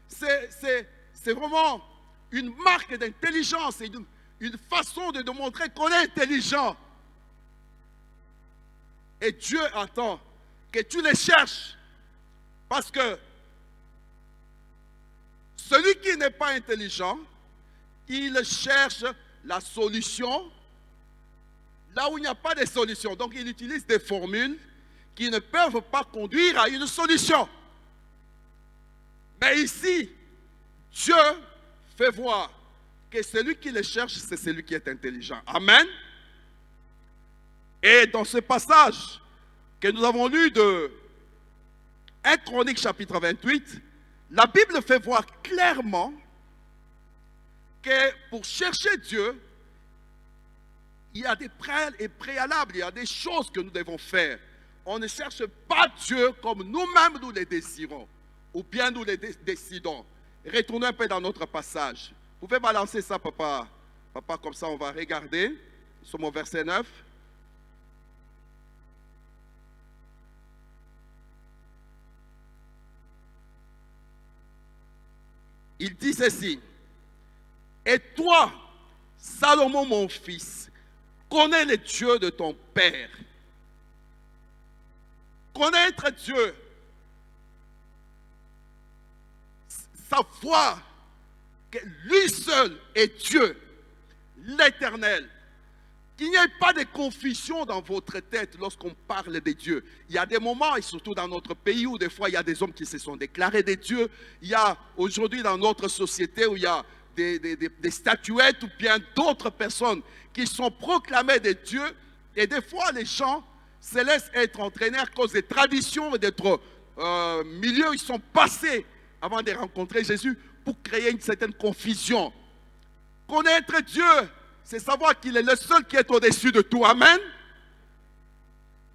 c'est vraiment une marque d'intelligence et une façon de montrer qu'on est intelligent. Et Dieu attend que tu les cherches. Parce que celui qui n'est pas intelligent, il cherche la solution là où il n'y a pas de solution. Donc il utilise des formules qui ne peuvent pas conduire à une solution. Mais ici, Dieu fait voir que celui qui le cherche, c'est celui qui est intelligent. Amen. Et dans ce passage que nous avons lu de 1 Chronique chapitre 28, la Bible fait voir clairement que pour chercher Dieu, il y a des préalables, il y a des choses que nous devons faire. On ne cherche pas Dieu comme nous-mêmes nous les désirons, ou bien nous les décidons. Retournons un peu dans notre passage. Vous pouvez balancer ça, papa. Papa, comme ça on va regarder. Nous sommes au verset 9. Il dit ceci. Et toi, Salomon, mon fils, connais le Dieu de ton père. Connaître Dieu, savoir que lui seul est Dieu, l'Éternel. Qu'il n'y ait pas de confusion dans votre tête lorsqu'on parle de Dieu. Il y a des moments, et surtout dans notre pays, où des fois il y a des hommes qui se sont déclarés des dieux. Il y a aujourd'hui dans notre société où il y a des statuettes ou bien d'autres personnes qui sont proclamées des dieux. Et des fois, les gens se laissent être entraînés à cause des traditions et d'autres milieux. Ils sont passés avant de rencontrer Jésus pour créer une certaine confusion. Connaître Dieu, c'est savoir qu'il est le seul qui est au-dessus de tout. Amen.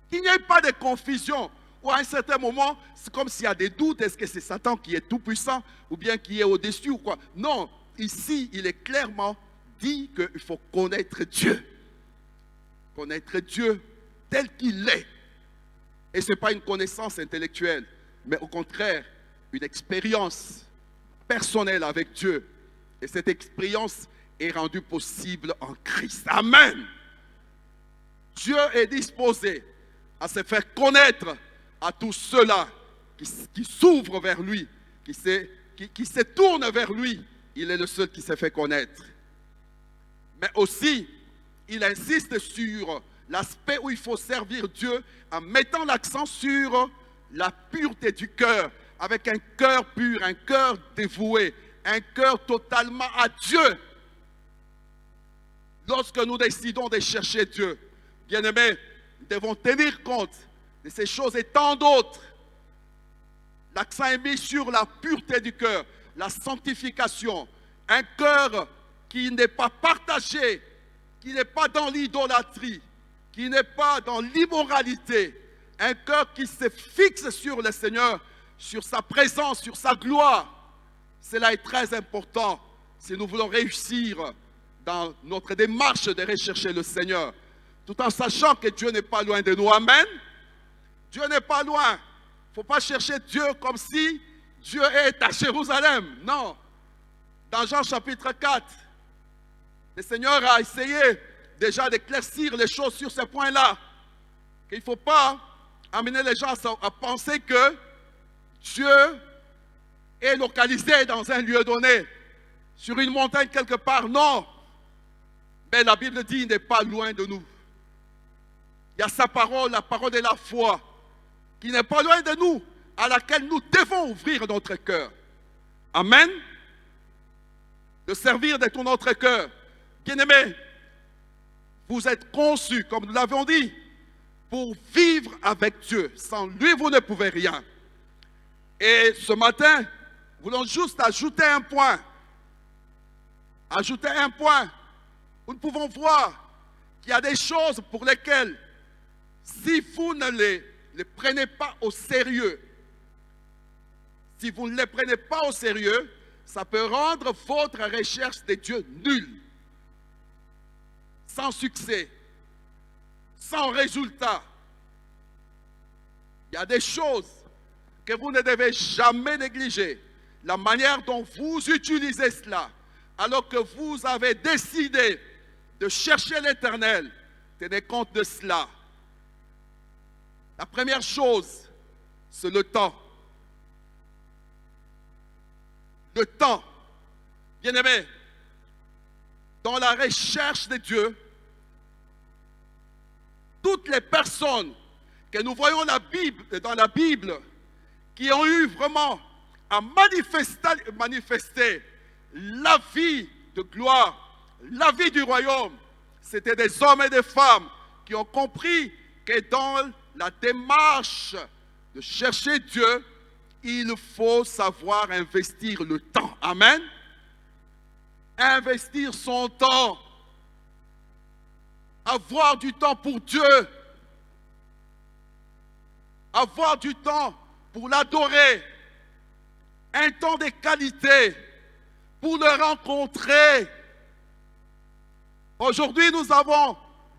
Qu'il n'y ait pas de confusion. Ou à un certain moment, c'est comme s'il y a des doutes. Est-ce que c'est Satan qui est tout puissant ou bien qui est au-dessus ou quoi? Non. Ici, il est clairement dit qu'il faut connaître Dieu. Connaître Dieu tel qu'il est. Et ce n'est pas une connaissance intellectuelle, mais au contraire, une expérience personnelle avec Dieu. Et cette expérience est rendue possible en Christ. Amen. Dieu est disposé à se faire connaître à tous ceux-là qui s'ouvrent vers lui, qui se tournent vers lui. Il est le seul qui se fait connaître. Mais aussi, il insiste sur l'aspect où il faut servir Dieu en mettant l'accent sur la pureté du cœur, avec un cœur pur, un cœur dévoué, un cœur totalement à Dieu. Lorsque nous décidons de chercher Dieu, bien-aimés, nous devons tenir compte de ces choses et tant d'autres. L'accent est mis sur la pureté du cœur, la sanctification, un cœur qui n'est pas partagé, qui n'est pas dans l'idolâtrie, qui n'est pas dans l'immoralité, un cœur qui se fixe sur le Seigneur, sur sa présence, sur sa gloire. Cela est très important si nous voulons réussir dans notre démarche de rechercher le Seigneur, tout en sachant que Dieu n'est pas loin de nous. Amen. Dieu n'est pas loin. Il ne faut pas chercher Dieu comme si Dieu est à Jérusalem. Non. Dans Jean chapitre 4, le Seigneur a essayé déjà d'éclaircir les choses sur ce point-là. Qu'il ne faut pas amener les gens à penser que Dieu est localisé dans un lieu donné, sur une montagne quelque part. Non. Mais la Bible dit qu'il n'est pas loin de nous. Il y a sa parole, la parole de la foi, qui n'est pas loin de nous, à laquelle nous devons ouvrir notre cœur. Amen. De servir de tout notre cœur. Bien-aimés, vous êtes conçus, comme nous l'avons dit, pour vivre avec Dieu. Sans lui, vous ne pouvez rien. Et ce matin, nous voulons juste ajouter un point. Ajouter un point. Nous pouvons voir qu'il y a des choses pour lesquelles, si vous ne les prenez pas au sérieux, si vous ne les prenez pas au sérieux, ça peut rendre votre recherche de Dieu nulle, sans succès, sans résultat. Il y a des choses que vous ne devez jamais négliger. La manière dont vous utilisez cela, alors que vous avez décidé de chercher l'Éternel, tenez compte de cela. La première chose, c'est le temps. Le temps. Bien-aimés, dans la recherche de Dieu, toutes les personnes que nous voyons dans la Bible, qui ont eu vraiment à manifester la vie de gloire, la vie du royaume, c'était des hommes et des femmes qui ont compris que dans la démarche de chercher Dieu, il faut savoir investir le temps. Amen. Investir son temps. Avoir du temps pour Dieu. Avoir du temps pour l'adorer. Un temps de qualité pour le rencontrer. Aujourd'hui, nous avons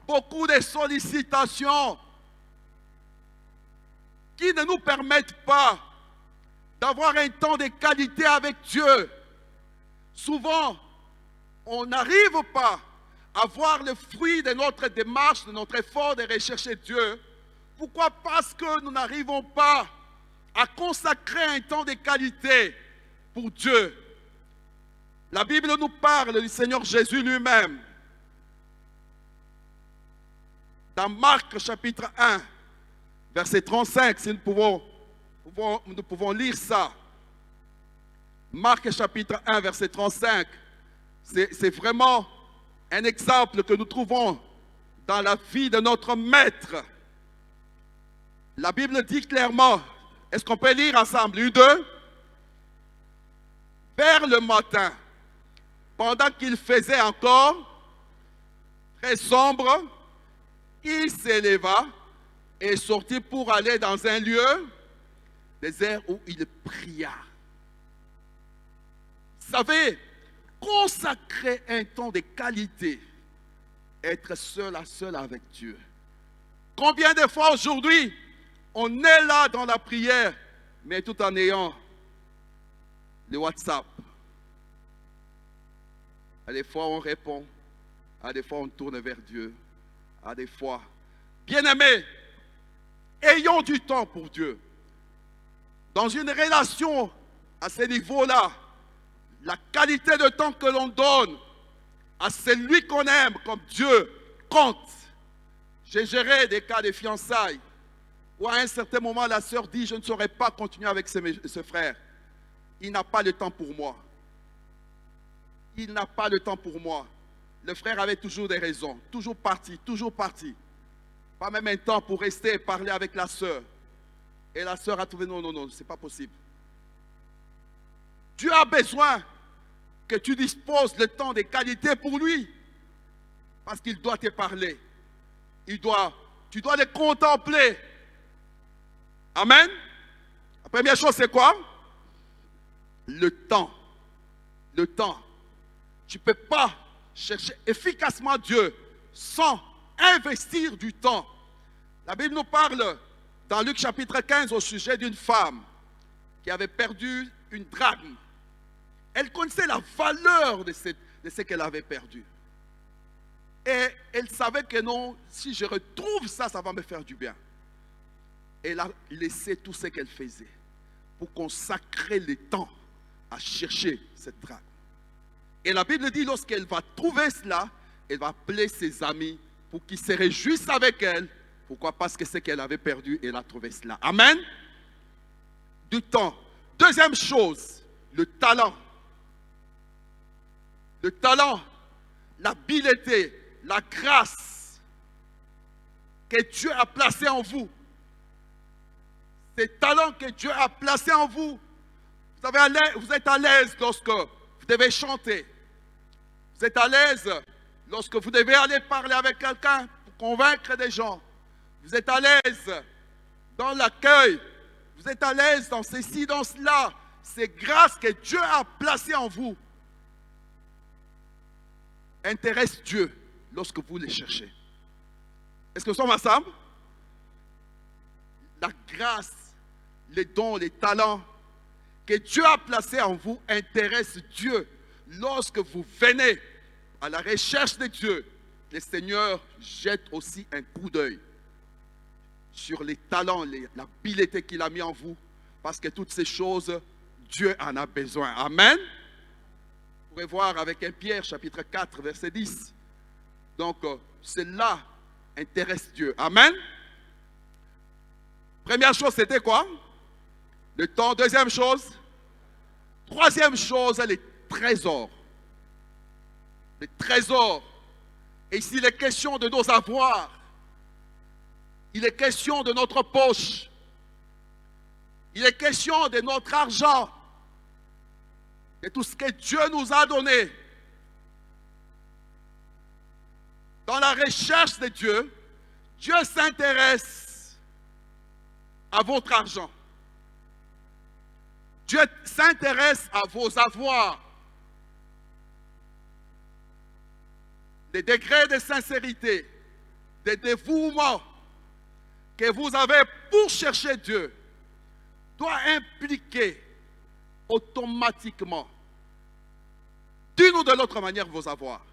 beaucoup de sollicitations qui ne nous permettent pas d'avoir un temps de qualité avec Dieu. Souvent, on n'arrive pas à voir le fruit de notre démarche, de notre effort de rechercher Dieu. Pourquoi? Parce que nous n'arrivons pas à consacrer un temps de qualité pour Dieu. La Bible nous parle du Seigneur Jésus lui-même. Dans Marc chapitre 1, verset 35, si nous pouvons lire ça. Marc chapitre 1, verset 35, c'est vraiment un exemple que nous trouvons dans la vie de notre Maître. La Bible dit clairement, est-ce qu'on peut lire ensemble? 1, 2. Vers le matin, pendant qu'il faisait encore très sombre, il s'éleva et sortit pour aller dans un lieu désert où il pria. Vous savez, consacrer un temps de qualité, être seul à seul avec Dieu. Combien de fois aujourd'hui, on est là dans la prière, mais tout en ayant le WhatsApp. À des fois, on répond. À des fois, on tourne vers Dieu. À des fois, bien-aimés, ayons du temps pour Dieu. Dans une relation à ce niveau-là, la qualité de temps que l'on donne à celui qu'on aime comme Dieu compte. J'ai géré des cas de fiançailles. Ou à un certain moment, la sœur dit, je ne saurais pas continuer avec ce frère. Il n'a pas le temps pour moi. Il n'a pas le temps pour moi. Le frère avait toujours des raisons. Toujours parti, toujours parti. Pas même un temps pour rester et parler avec la sœur. Et la sœur a trouvé, non, non, non, ce n'est pas possible. Dieu a besoin que tu disposes le temps de qualité pour lui. Parce qu'il doit te parler. Tu dois le contempler. Amen. La première chose, c'est quoi? Le temps. Le temps. Tu ne peux pas chercher efficacement Dieu sans investir du temps. La Bible nous parle dans Luc chapitre 15 au sujet d'une femme qui avait perdu une drachme. Elle connaissait la valeur de ce qu'elle avait perdu. Et elle savait que non, si je retrouve ça, ça va me faire du bien. Elle a laissé tout ce qu'elle faisait pour consacrer le temps à chercher cette drachme. Et la Bible dit, lorsqu'elle va trouver cela, elle va appeler ses amis pour qu'ils se réjouissent avec elle. Pourquoi? Parce que c'est qu'elle avait perdu, elle a trouvé cela. Amen. Du temps. Deuxième chose, le talent. Le talent, l'habileté, la grâce que Dieu a placé en vous. Ces talents que Dieu a placés en vous. Vous êtes à l'aise lorsque vous devez chanter. Vous êtes à l'aise lorsque vous devez aller parler avec quelqu'un pour convaincre des gens. Vous êtes à l'aise dans l'accueil. Vous êtes à l'aise dans ceci, dans cela. Ces grâces que Dieu a placées en vous intéressent Dieu lorsque vous les cherchez. Est-ce que nous sommes ensemble? La grâce, les dons, les talents que Dieu a placés en vous intéressent Dieu. Lorsque vous venez à la recherche de Dieu, le Seigneur jette aussi un coup d'œil sur les talents, l'habileté qu'il a mis en vous, parce que toutes ces choses, Dieu en a besoin. Amen. Vous pourrez voir avec 1 Pierre, chapitre 4, verset 10. Donc, cela intéresse Dieu. Amen. Première chose, c'était quoi? Le temps. Deuxième chose. Troisième chose, les trésors. Les trésors. Et ici, il est question de nos avoirs. Il est question de notre poche. Il est question de notre argent. De tout ce que Dieu nous a donné. Dans la recherche de Dieu, Dieu s'intéresse à votre argent. Dieu s'intéresse à vos avoirs. Des degrés de sincérité, de dévouement que vous avez pour chercher Dieu doit impliquer automatiquement, d'une ou de l'autre manière, vos avoirs.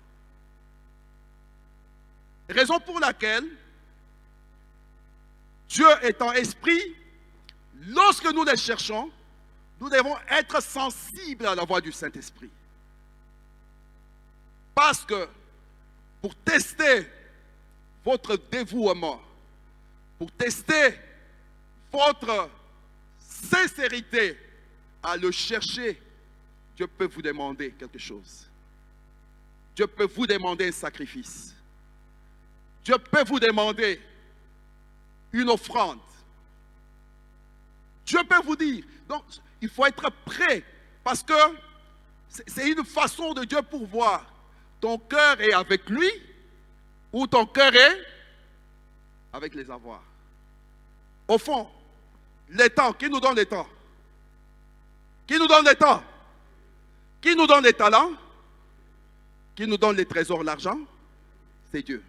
Raison pour laquelle Dieu étant esprit, lorsque nous les cherchons, nous devons être sensibles à la voix du Saint-Esprit. Parce que pour tester votre dévouement, pour tester votre sincérité à le chercher, Dieu peut vous demander quelque chose. Dieu peut vous demander un sacrifice. Dieu peut vous demander une offrande. Dieu peut vous dire. Donc, il faut être prêt parce que c'est une façon de Dieu pour voir. Ton cœur est avec lui ou ton cœur est avec les avoirs. Au fond, les temps, qui nous donne les temps? Qui nous donne les temps? Qui nous donne les talents? Qui nous donne les trésors, l'argent? C'est Dieu.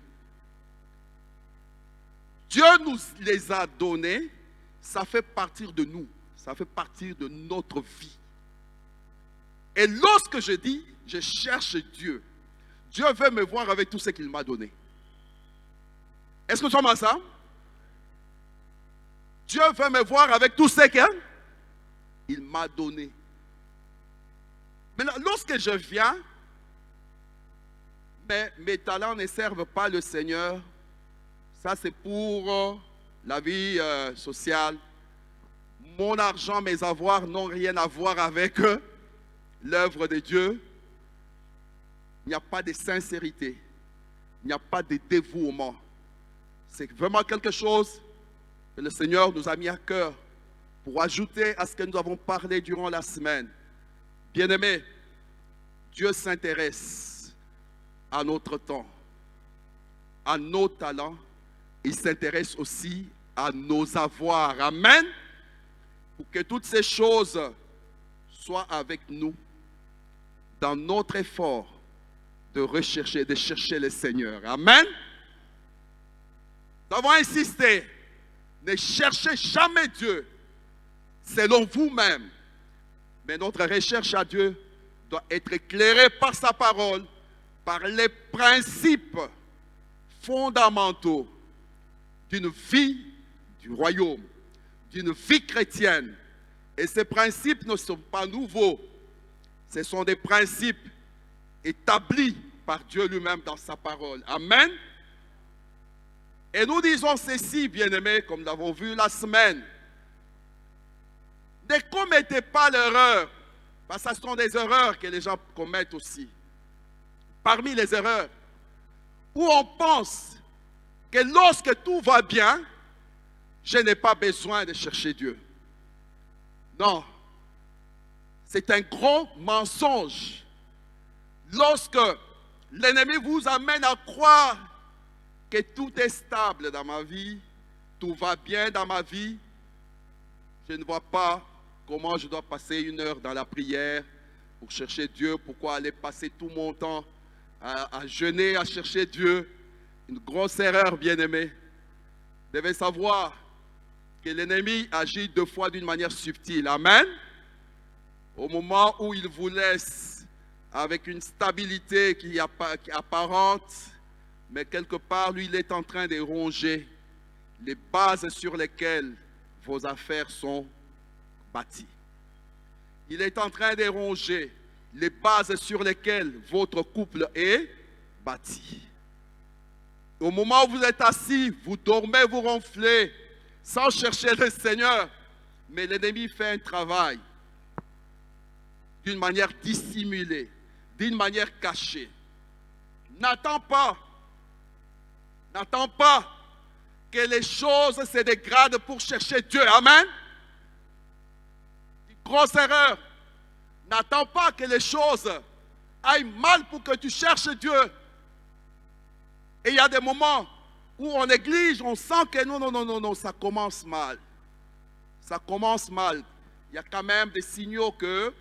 Dieu nous les a donnés, ça fait partir de nous, ça fait partir de notre vie. Et lorsque je dis, je cherche Dieu, Dieu veut me voir avec tout ce qu'il m'a donné. Est-ce que nous sommes ensemble? Dieu veut me voir avec tout ce qu'il m'a donné. Maintenant, lorsque je viens, mais mes talents ne servent pas le Seigneur, ça c'est pour la vie sociale. Mon argent, mes avoirs n'ont rien à voir avec l'œuvre de Dieu. Il n'y a pas de sincérité. Il n'y a pas de dévouement. C'est vraiment quelque chose que le Seigneur nous a mis à cœur pour ajouter à ce que nous avons parlé durant la semaine. Bien-aimés, Dieu s'intéresse à notre temps, à nos talents. Il s'intéresse aussi à nos avoirs. Amen. Pour que toutes ces choses soient avec nous dans notre effort de chercher le Seigneur. Amen. Nous avons insisté, ne cherchez jamais Dieu selon vous-même. Mais notre recherche à Dieu doit être éclairée par sa parole, par les principes fondamentaux d'une vie du royaume, d'une vie chrétienne. Et ces principes ne sont pas nouveaux. Ce sont des principes établis par Dieu lui-même dans sa parole. Amen. Et nous disons ceci, bien-aimés, comme nous l'avons vu la semaine. Ne commettez pas l'erreur, parce que ce sont des erreurs que les gens commettent aussi. Parmi les erreurs, où on pense que lorsque tout va bien, je n'ai pas besoin de chercher Dieu. Non, c'est un gros mensonge. Lorsque l'ennemi vous amène à croire que tout est stable dans ma vie, tout va bien dans ma vie, je ne vois pas comment je dois passer 1 heure dans la prière pour chercher Dieu. Pourquoi aller passer tout mon temps à jeûner, à chercher Dieu? Une grosse erreur, bien-aimé. Vous devez savoir que l'ennemi agit 2 fois d'une manière subtile. Amen. Au moment où il vous laisse avec une stabilité qui est apparente, mais quelque part, lui, il est en train de ronger les bases sur lesquelles vos affaires sont bâties. Il est en train de ronger les bases sur lesquelles votre couple est bâti. Au moment où vous êtes assis, vous dormez, vous ronflez, sans chercher le Seigneur, mais l'ennemi fait un travail d'une manière dissimulée, d'une manière cachée. N'attends pas que les choses se dégradent pour chercher Dieu. Amen. Une grosse erreur. N'attends pas que les choses aillent mal pour que tu cherches Dieu. Et il y a des moments où on néglige, on sent que non, ça commence mal. Ça commence mal. Il y a quand même des signaux que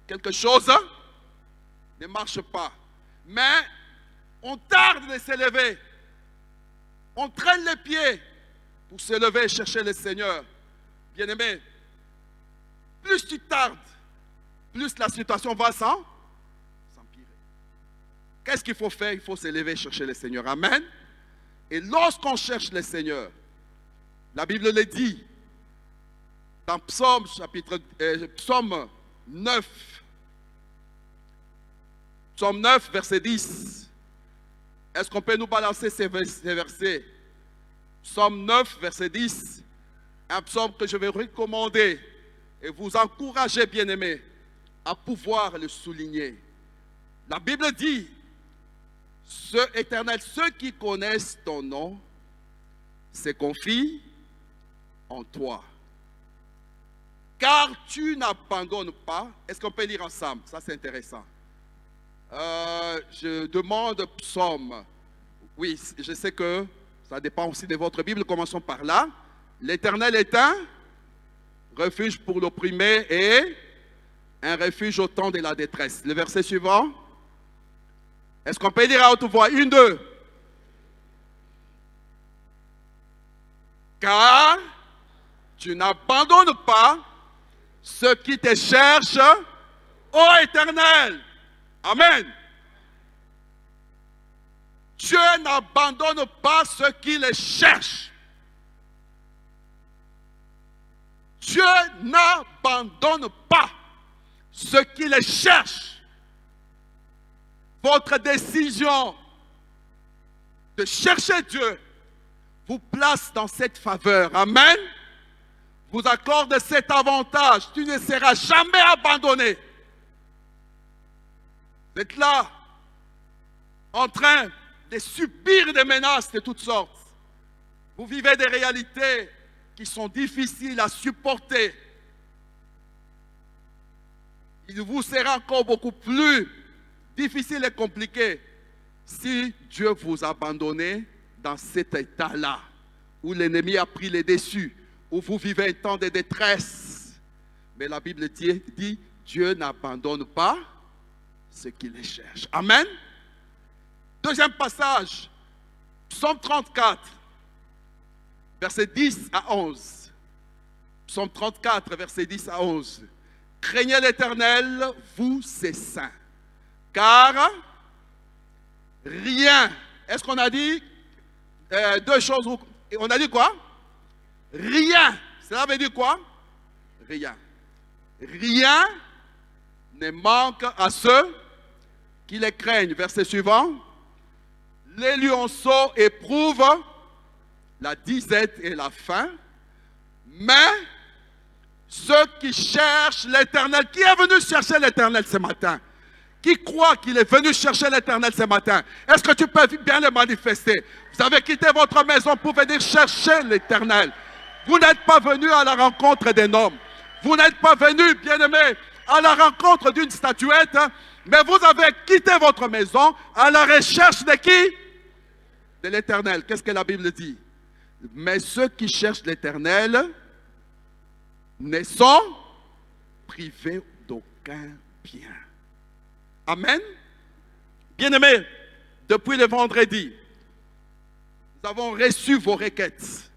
quelque chose ne marche pas. Mais on tarde de s'élever. On traîne les pieds pour se lever et chercher le Seigneur. Bien-aimé, plus tu tardes, plus la situation va s'empirer. Qu'est-ce qu'il faut faire? Il faut se lever et chercher le Seigneur. Amen. Et lorsqu'on cherche le Seigneur, la Bible le dit, dans Psaume 9, Psaume 9, verset 10. Est-ce qu'on peut nous balancer ces versets? Psaume 9, verset 10. Un psaume que je vais recommander et vous encourager, bien-aimés, à pouvoir le souligner. La Bible dit, Éternel, ceux qui connaissent ton nom se confient en toi. Car tu n'abandonnes pas. Est-ce qu'on peut lire ensemble? Ça, c'est intéressant. Je demande psaume. Oui, je sais que ça dépend aussi de votre Bible. Commençons par là. L'Éternel est un refuge pour l'opprimé et un refuge au temps de la détresse. Le verset suivant. Est-ce qu'on peut dire à haute voix? 1, 2. Car tu n'abandonnes pas ceux qui te cherchent, ô Éternel. Amen. Dieu n'abandonne pas ceux qui le cherchent. Dieu n'abandonne pas ceux qui le cherchent. Votre décision de chercher Dieu, vous place dans cette faveur. Amen. Vous accorde cet avantage. Tu ne seras jamais abandonné. Vous êtes là, en train de subir des menaces de toutes sortes. Vous vivez des réalités qui sont difficiles à supporter. Il vous sera encore beaucoup plus difficile et compliqué si Dieu vous a abandonné dans cet état-là, où l'ennemi a pris les dessus, où vous vivez un temps de détresse. Mais la Bible dit Dieu n'abandonne pas ceux qui les cherchent. Amen. Deuxième passage, Psaume 34, versets 10 à 11. Psaume 34, versets 10 à 11. Craignez l'Éternel, vous ses saints, car rien. Est-ce qu'on a dit deux choses? On a dit quoi? Rien. Cela veut dire quoi? Rien. Rien ne manque à ceux qui les craignent. Verset suivant. Les lionceaux éprouvent la disette et la faim, mais ceux qui cherchent l'Éternel, qui est venu chercher l'Éternel ce matin? Qui croit qu'il est venu chercher l'Éternel ce matin? Est-ce que tu peux bien le manifester? Vous avez quitté votre maison pour venir chercher l'Éternel. Vous n'êtes pas venu à la rencontre d'un homme. Vous n'êtes pas venu, bien-aimé, à la rencontre d'une statuette, mais vous avez quitté votre maison à la recherche de qui? De l'Éternel. Qu'est-ce que la Bible dit? Mais ceux qui cherchent l'Éternel ne sont privés d'aucun bien. Amen. Bien-aimés, depuis le vendredi, nous avons reçu vos requêtes.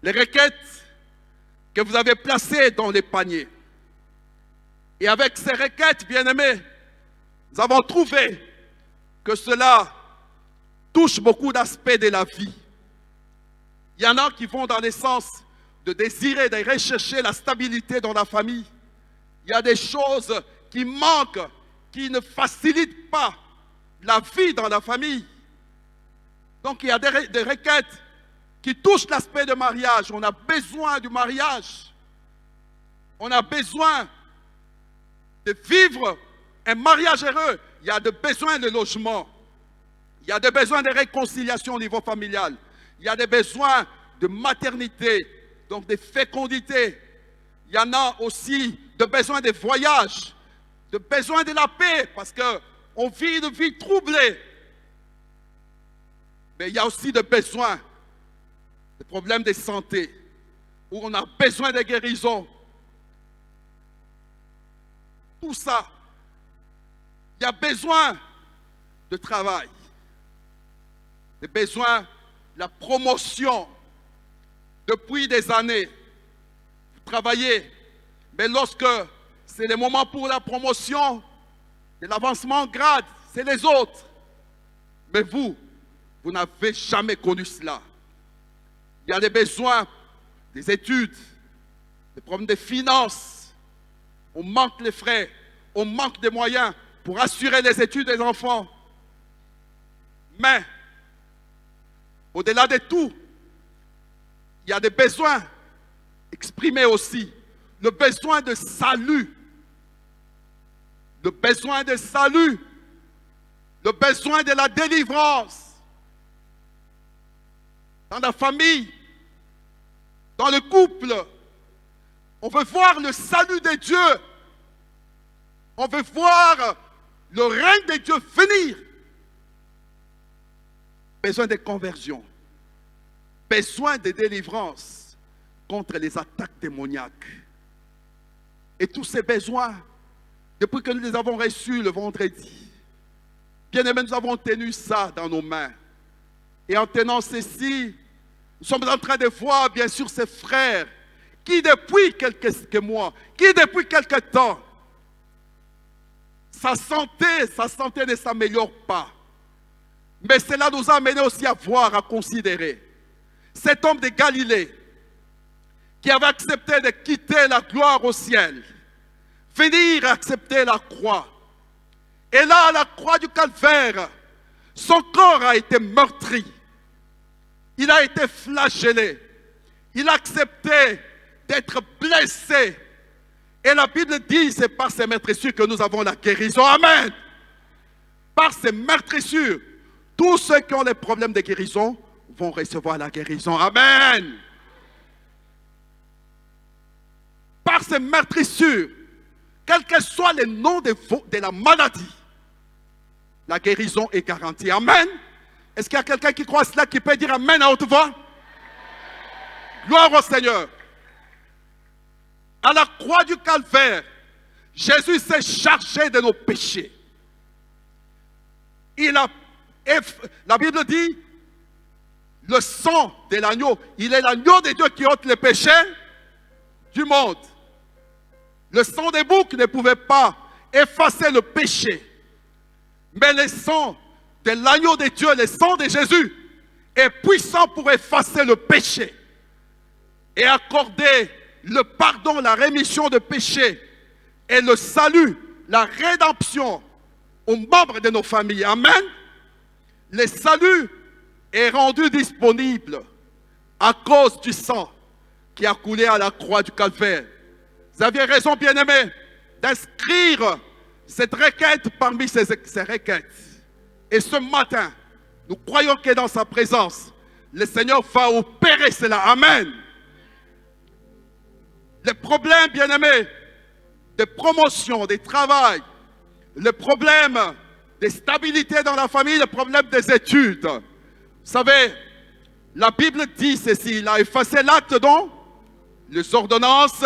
Les requêtes que vous avez placées dans les paniers. Et avec ces requêtes, bien-aimés, nous avons trouvé que cela touche beaucoup d'aspects de la vie. Il y en a qui vont dans le sens de désirer, de rechercher la stabilité dans la famille. Il y a des choses qui manquent, qui ne facilitent pas la vie dans la famille. Donc il y a des requêtes qui touchent l'aspect de mariage. On a besoin du mariage. On a besoin de vivre un mariage heureux. Il y a des besoins de logement. Il y a des besoins de réconciliation au niveau familial. Il y a des besoins de maternité, donc de fécondité. Il y en a aussi de besoins de voyage, de besoin de la paix, parce qu'on vit une vie troublée. Mais il y a aussi des besoins, des problèmes de santé, où on a besoin de guérison. Tout ça, il y a besoin de travail, des besoins de la promotion. Depuis des années, vous travaillez, mais lorsque c'est le moment pour la promotion, de l'avancement en grade, c'est les autres. Mais vous n'avez jamais connu cela. Il y a des besoins, des études, des problèmes de finances. On manque les frais, on manque des moyens pour assurer les études des enfants. Mais, au-delà de tout, il y a des besoins exprimés aussi. Le besoin de salut. Le besoin de salut. Le besoin de la délivrance. Dans la famille, dans le couple, on veut voir le salut de Dieu. On veut voir le règne de Dieu venir. Besoin de conversion. Besoin de délivrance contre les attaques démoniaques. Et tous ces besoins, depuis que nous les avons reçus le vendredi, bien aimé, nous avons tenu ça dans nos mains. Et en tenant ceci, nous sommes en train de voir, bien sûr, ces frères qui, depuis quelques mois, qui, depuis quelques temps, sa santé ne s'améliore pas. Mais cela nous a amené aussi à voir, à considérer cet homme de Galilée qui avait accepté de quitter la gloire au ciel, venir accepter la croix. Et là, à la croix du calvaire, son corps a été meurtri. Il a été flagellé. Il a accepté d'être blessé. Et la Bible dit, c'est par ces meurtrissures que nous avons la guérison. Amen. Par ces meurtrissures, tous ceux qui ont des problèmes de guérison vont recevoir la guérison. Amen. Par ces meurtrissures, quel que soit le nom de la maladie, la guérison est garantie. Amen. Est-ce qu'il y a quelqu'un qui croit cela, qui peut dire Amen à haute voix? Gloire au Seigneur. À la croix du calvaire, Jésus s'est chargé de nos péchés. La Bible dit, le sang de l'agneau, il est l'agneau de Dieu qui ôte les péchés du monde. Le sang des boucs ne pouvait pas effacer le péché. Mais le sang de l'agneau de Dieu, le sang de Jésus, est puissant pour effacer le péché et accorder le pardon, la rémission de péché et le salut, la rédemption aux membres de nos familles. Amen. Le salut est rendu disponible à cause du sang qui a coulé à la croix du calvaire. Vous aviez raison, bien-aimés, d'inscrire cette requête parmi ces requêtes. Et ce matin, nous croyons que dans sa présence, le Seigneur va opérer cela. Amen. Les problèmes, bien-aimés, de promotion, de travail, les problèmes de stabilité dans la famille, les problèmes des études. Vous savez, la Bible dit ceci, il a effacé l'acte dont les ordonnances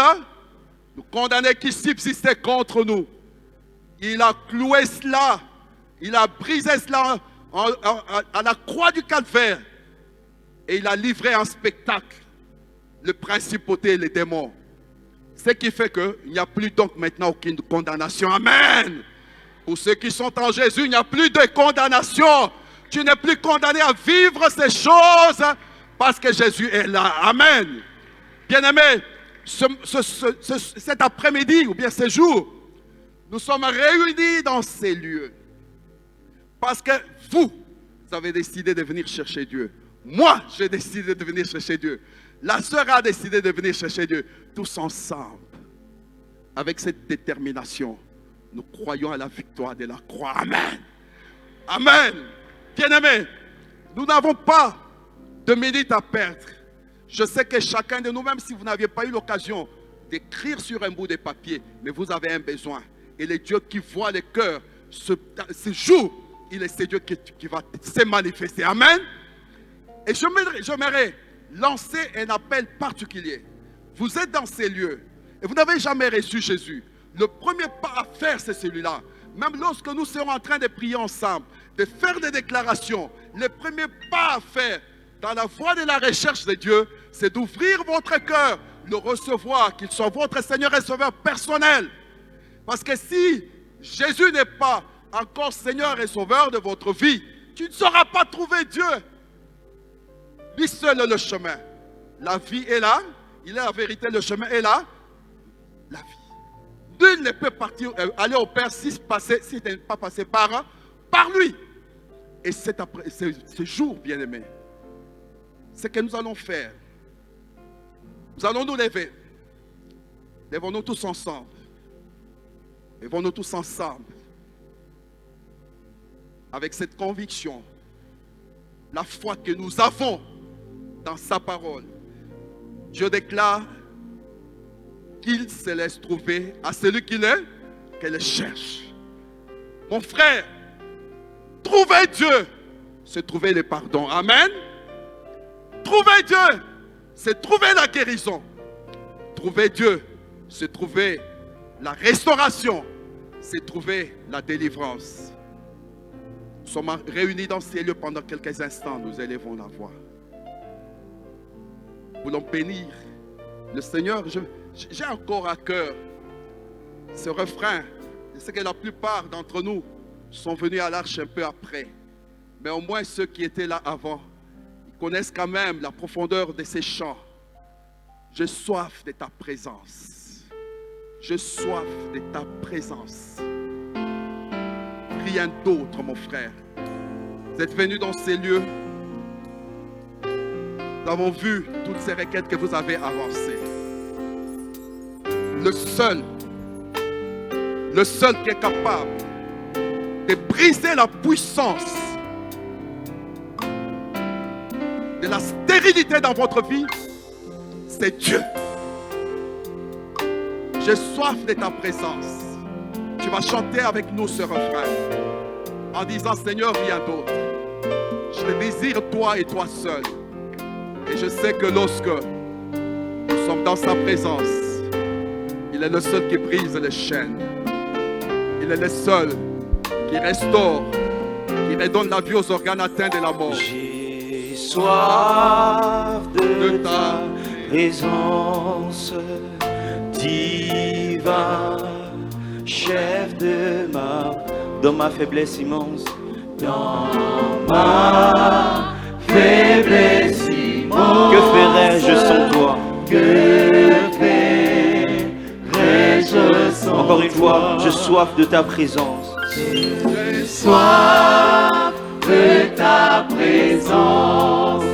nous condamnaient qui subsistaient contre nous. Il a cloué cela, il a brisé cela à la croix du calvaire et il a livré en spectacle les principautés et les démons. Ce qui fait qu'il n'y a plus donc maintenant aucune condamnation. Amen. Pour ceux qui sont en Jésus, il n'y a plus de condamnation. Tu n'es plus condamné à vivre ces choses parce que Jésus est là. Amen. Bien-aimés, cet après-midi ou bien ce jour, nous sommes réunis dans ces lieux parce que vous avez décidé de venir chercher Dieu. Moi, j'ai décidé de venir chercher Dieu. La sœur a décidé de venir chercher Dieu. Tous ensemble, avec cette détermination, nous croyons à la victoire de la croix. Amen. Amen. Bien-aimés, nous n'avons pas de minutes à perdre. Je sais que chacun de nous, même si vous n'aviez pas eu l'occasion d'écrire sur un bout de papier, mais vous avez un besoin. Et le Dieu qui voit les cœurs, ce jour, il est ce Dieu qui va se manifester. Amen. Et j'aimerais lancer un appel particulier. Vous êtes dans ces lieux et vous n'avez jamais reçu Jésus. Le premier pas à faire, c'est celui-là. Même lorsque nous serons en train de prier ensemble, de faire des déclarations, le premier pas à faire dans la voie de la recherche de Dieu, c'est d'ouvrir votre cœur, le recevoir, qu'il soit votre Seigneur et Sauveur personnel. Parce que si Jésus n'est pas encore Seigneur et Sauveur de votre vie, tu ne sauras pas trouver Dieu. Lui seul est le chemin. La vie est là. Il est la vérité, le chemin est là. La vie. Nul ne peut partir, aller au Père si n'est pas passé par lui. Et ce jour, bien-aimé, ce que nous allons faire, nous allons nous lever. Levons-nous tous ensemble. Levons-nous tous ensemble. Avec cette conviction, la foi que nous avons dans sa parole. Dieu déclare qu'il se laisse trouver à celui qu'il est, qu'elle cherche. Mon frère, trouver Dieu, c'est trouver le pardon. Amen. Trouver Dieu, c'est trouver la guérison. Trouver Dieu, c'est trouver la restauration, c'est trouver la délivrance. Nous sommes réunis dans ces lieux pendant quelques instants, nous élevons la voix. Nous voulons bénir le Seigneur. J'ai encore à cœur ce refrain. Je sais que la plupart d'entre nous sont venus à l'arche un peu après. Mais au moins ceux qui étaient là avant, ils connaissent quand même la profondeur de ces chants. J'ai soif de ta présence. J'ai soif de ta présence. Rien d'autre, mon frère. Vous êtes venus dans ces lieux Nous avons vu toutes ces requêtes que vous avez avancées. Le seul qui est capable de briser la puissance de la stérilité dans votre vie, c'est Dieu. J'ai soif de ta présence. Tu vas chanter avec nous ce refrain en disant: Seigneur, rien d'autre. Je le désire toi et toi seul. Et je sais que lorsque nous sommes dans sa présence, il est le seul qui brise les chaînes. Il est le seul qui restaure, qui redonne la vie aux organes atteints de la mort. J'ai soif de ta présence, divin, chef dans ma faiblesse immense, dans ma faiblesse immense. Que ferais-je sans toi? Que ferais-je sans toi? Encore une fois, j'ai soif de ta présence. J'ai soif de ta présence,